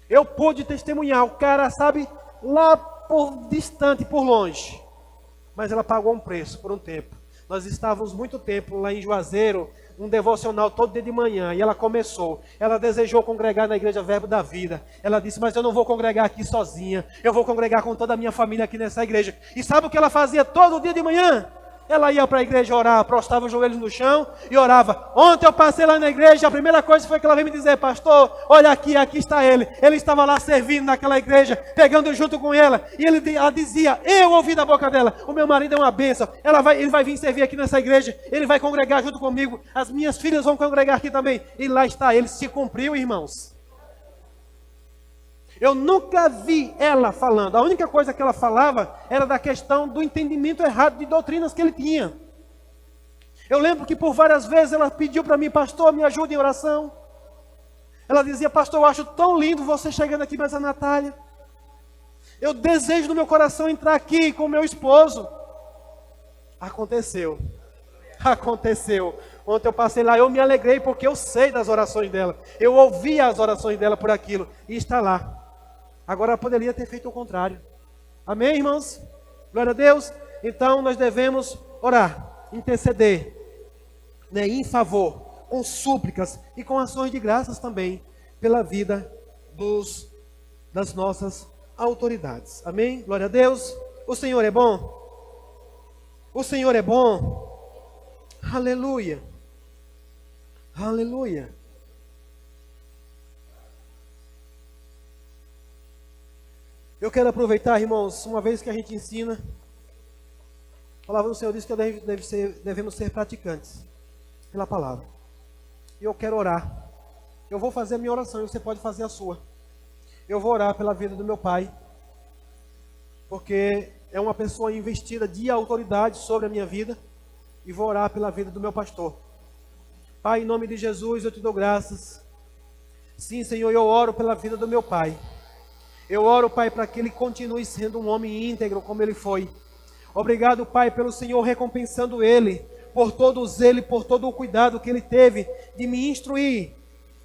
O cara, sabe, lá por distante, por longe. Mas ela pagou um preço por um tempo. Nós estávamos muito tempo lá em Juazeiro, um devocional todo dia de manhã, e ela começou. Ela desejou congregar na igreja Verbo da Vida. Ela disse, mas eu não vou congregar aqui sozinha. Eu vou congregar com toda a minha família aqui nessa igreja. E sabe o que ela fazia todo dia de manhã? Ela ia para a igreja orar, prostava os joelhos no chão e orava. Ontem eu passei lá na igreja, a primeira coisa foi que ela veio me dizer, pastor, olha aqui, aqui está ele. Ele estava lá servindo naquela igreja, pegando junto com ela. E ela dizia, eu ouvi da boca dela, o meu marido é uma bênção. Ele vai vir servir aqui nessa igreja, ele vai congregar junto comigo. As minhas filhas vão congregar aqui também. E lá está ele, se cumpriu, irmãos. Eu nunca vi ela falando. A única coisa que ela falava era da questão do entendimento errado de doutrinas que ele tinha. Eu lembro que por várias vezes ela pediu para mim, pastor, me ajude em oração. Ela dizia, pastor, eu acho tão lindo você chegando aqui, mas a Natália, eu desejo no meu coração entrar aqui com o meu esposo. Aconteceu. Ontem eu passei lá, eu me alegrei porque eu sei das orações dela. Eu ouvi as orações dela por aquilo e está lá. Agora ela poderia ter feito o contrário. Amém, irmãos? Glória a Deus. Então nós devemos orar, interceder, né, em favor, com súplicas e com ações de graças também, pela vida das nossas autoridades. Amém? Glória a Deus. O Senhor é bom. O Senhor é bom. Aleluia. Aleluia. Eu quero aproveitar, irmãos, uma vez que a gente ensina, a palavra do Senhor diz que devemos ser praticantes pela palavra. E eu quero orar. Eu vou fazer a minha oração e você pode fazer a sua. Eu vou orar pela vida do meu pai, porque é uma pessoa investida de autoridade sobre a minha vida, e vou orar pela vida do meu pastor. Pai, em nome de Jesus, eu te dou graças. Sim, Senhor, eu oro pela vida do meu pai. Eu oro, Pai, para que ele continue sendo um homem íntegro como ele foi. Obrigado, Pai, pelo Senhor recompensando ele, por todo o zelo, por todo o cuidado que ele teve de me instruir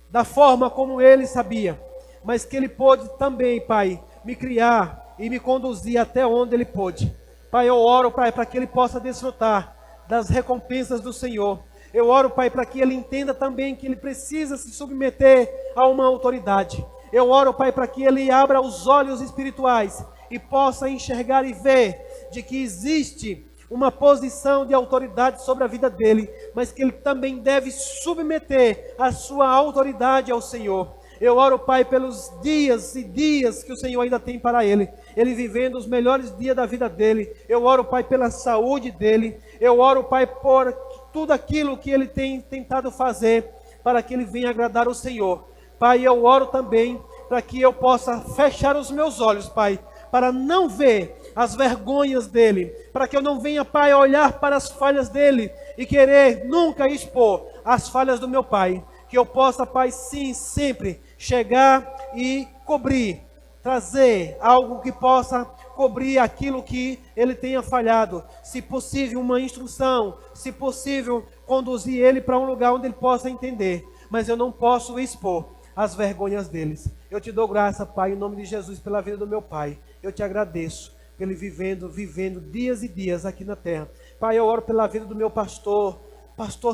da forma como ele sabia. Mas que ele pôde também, Pai, me criar e me conduzir até onde ele pôde. Pai, eu oro, Pai, para que ele possa desfrutar das recompensas do Senhor. Eu oro, Pai, para que ele entenda também que ele precisa se submeter a uma autoridade. Eu oro, Pai, para que ele abra os olhos espirituais e possa enxergar e ver de que existe uma posição de autoridade sobre a vida dele, mas que ele também deve submeter a sua autoridade ao Senhor. Eu oro, Pai, pelos dias e dias que o Senhor ainda tem para ele vivendo os melhores dias da vida dele. Eu oro, Pai, pela saúde dele. Eu oro, Pai, por tudo aquilo que ele tem tentado fazer para que ele venha agradar o Senhor. Pai, eu oro também para que eu possa fechar os meus olhos, Pai, para não ver as vergonhas dele, para que eu não venha, Pai, olhar para as falhas dele e querer nunca expor as falhas do meu Pai. Que eu possa, Pai, sim, sempre chegar e cobrir, trazer algo que possa cobrir aquilo que ele tenha falhado. Se possível, uma instrução, se possível, conduzir ele para um lugar onde ele possa entender. Mas eu não posso expor as vergonhas deles. Eu te dou graça, Pai, em nome de Jesus, pela vida do meu pai. Eu te agradeço pelo vivendo dias e dias aqui na terra. Pai, eu oro pela vida do meu pastor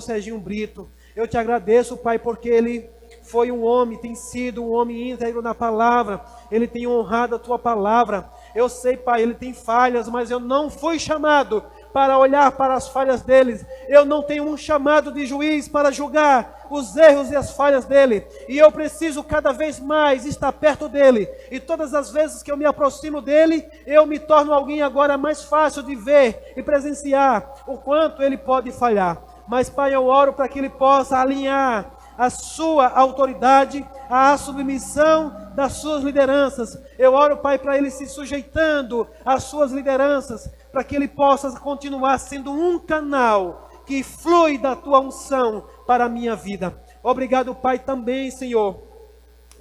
Serginho Brito. Eu te agradeço, Pai, porque ele foi um homem, tem sido um homem íntegro na palavra. Ele tem honrado a tua palavra. Eu sei, Pai, ele tem falhas, mas eu não fui chamado para olhar para as falhas deles. Eu não tenho um chamado de juiz para julgar os erros e as falhas dele. E eu preciso cada vez mais estar perto dele. E todas as vezes que eu me aproximo dele, eu me torno alguém agora mais fácil de ver e presenciar o quanto ele pode falhar. Mas, Pai, eu oro para que ele possa alinhar a sua autoridade, à submissão das suas lideranças. Eu oro, Pai, para ele se sujeitando às suas lideranças, para que ele possa continuar sendo um canal que flui da tua unção para a minha vida. Obrigado, Pai, também, Senhor,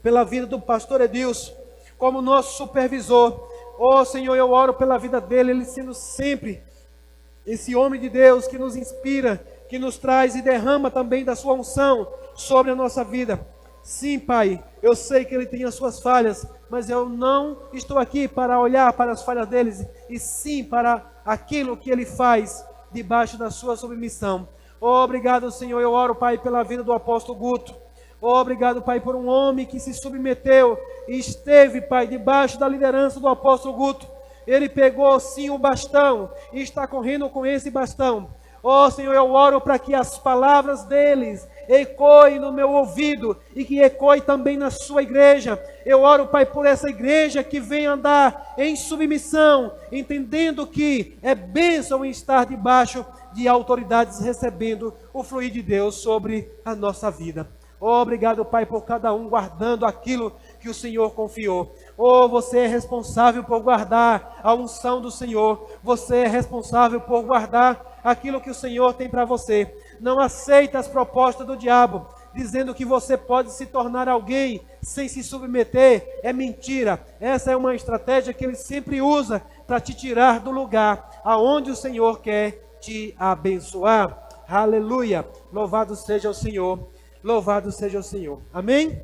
pela vida do pastor Edilson, como nosso supervisor. Oh, Senhor, eu oro pela vida dele, ele sendo sempre esse homem de Deus que nos inspira, que nos traz e derrama também da sua unção sobre a nossa vida. Sim, Pai, eu sei que ele tem as suas falhas, mas eu não estou aqui para olhar para as falhas deles, e sim para aquilo que ele faz debaixo da sua submissão. Oh, obrigado, Senhor, eu oro, Pai, pela vida do apóstolo Guto. Oh, obrigado, Pai, por um homem que se submeteu e esteve, Pai, debaixo da liderança do apóstolo Guto. Ele pegou sim o bastão e está correndo com esse bastão. Oh, Senhor, eu oro para que as palavras deles ecoem no meu ouvido e que ecoem também na sua igreja. Eu oro, Pai, por essa igreja que vem andar em submissão, entendendo que é bênção em estar debaixo de autoridades, recebendo o fluir de Deus sobre a nossa vida. Oh, obrigado, Pai, por cada um guardando aquilo que o Senhor confiou. Oh, você é responsável por guardar a unção do Senhor. Você é responsável por guardar aquilo que o Senhor tem para você. Não aceita as propostas do diabo, dizendo que você pode se tornar alguém sem se submeter. É mentira. Essa é uma estratégia que ele sempre usa para te tirar do lugar aonde o Senhor quer te abençoar. Aleluia. Louvado seja o Senhor. Louvado seja o Senhor. Amém?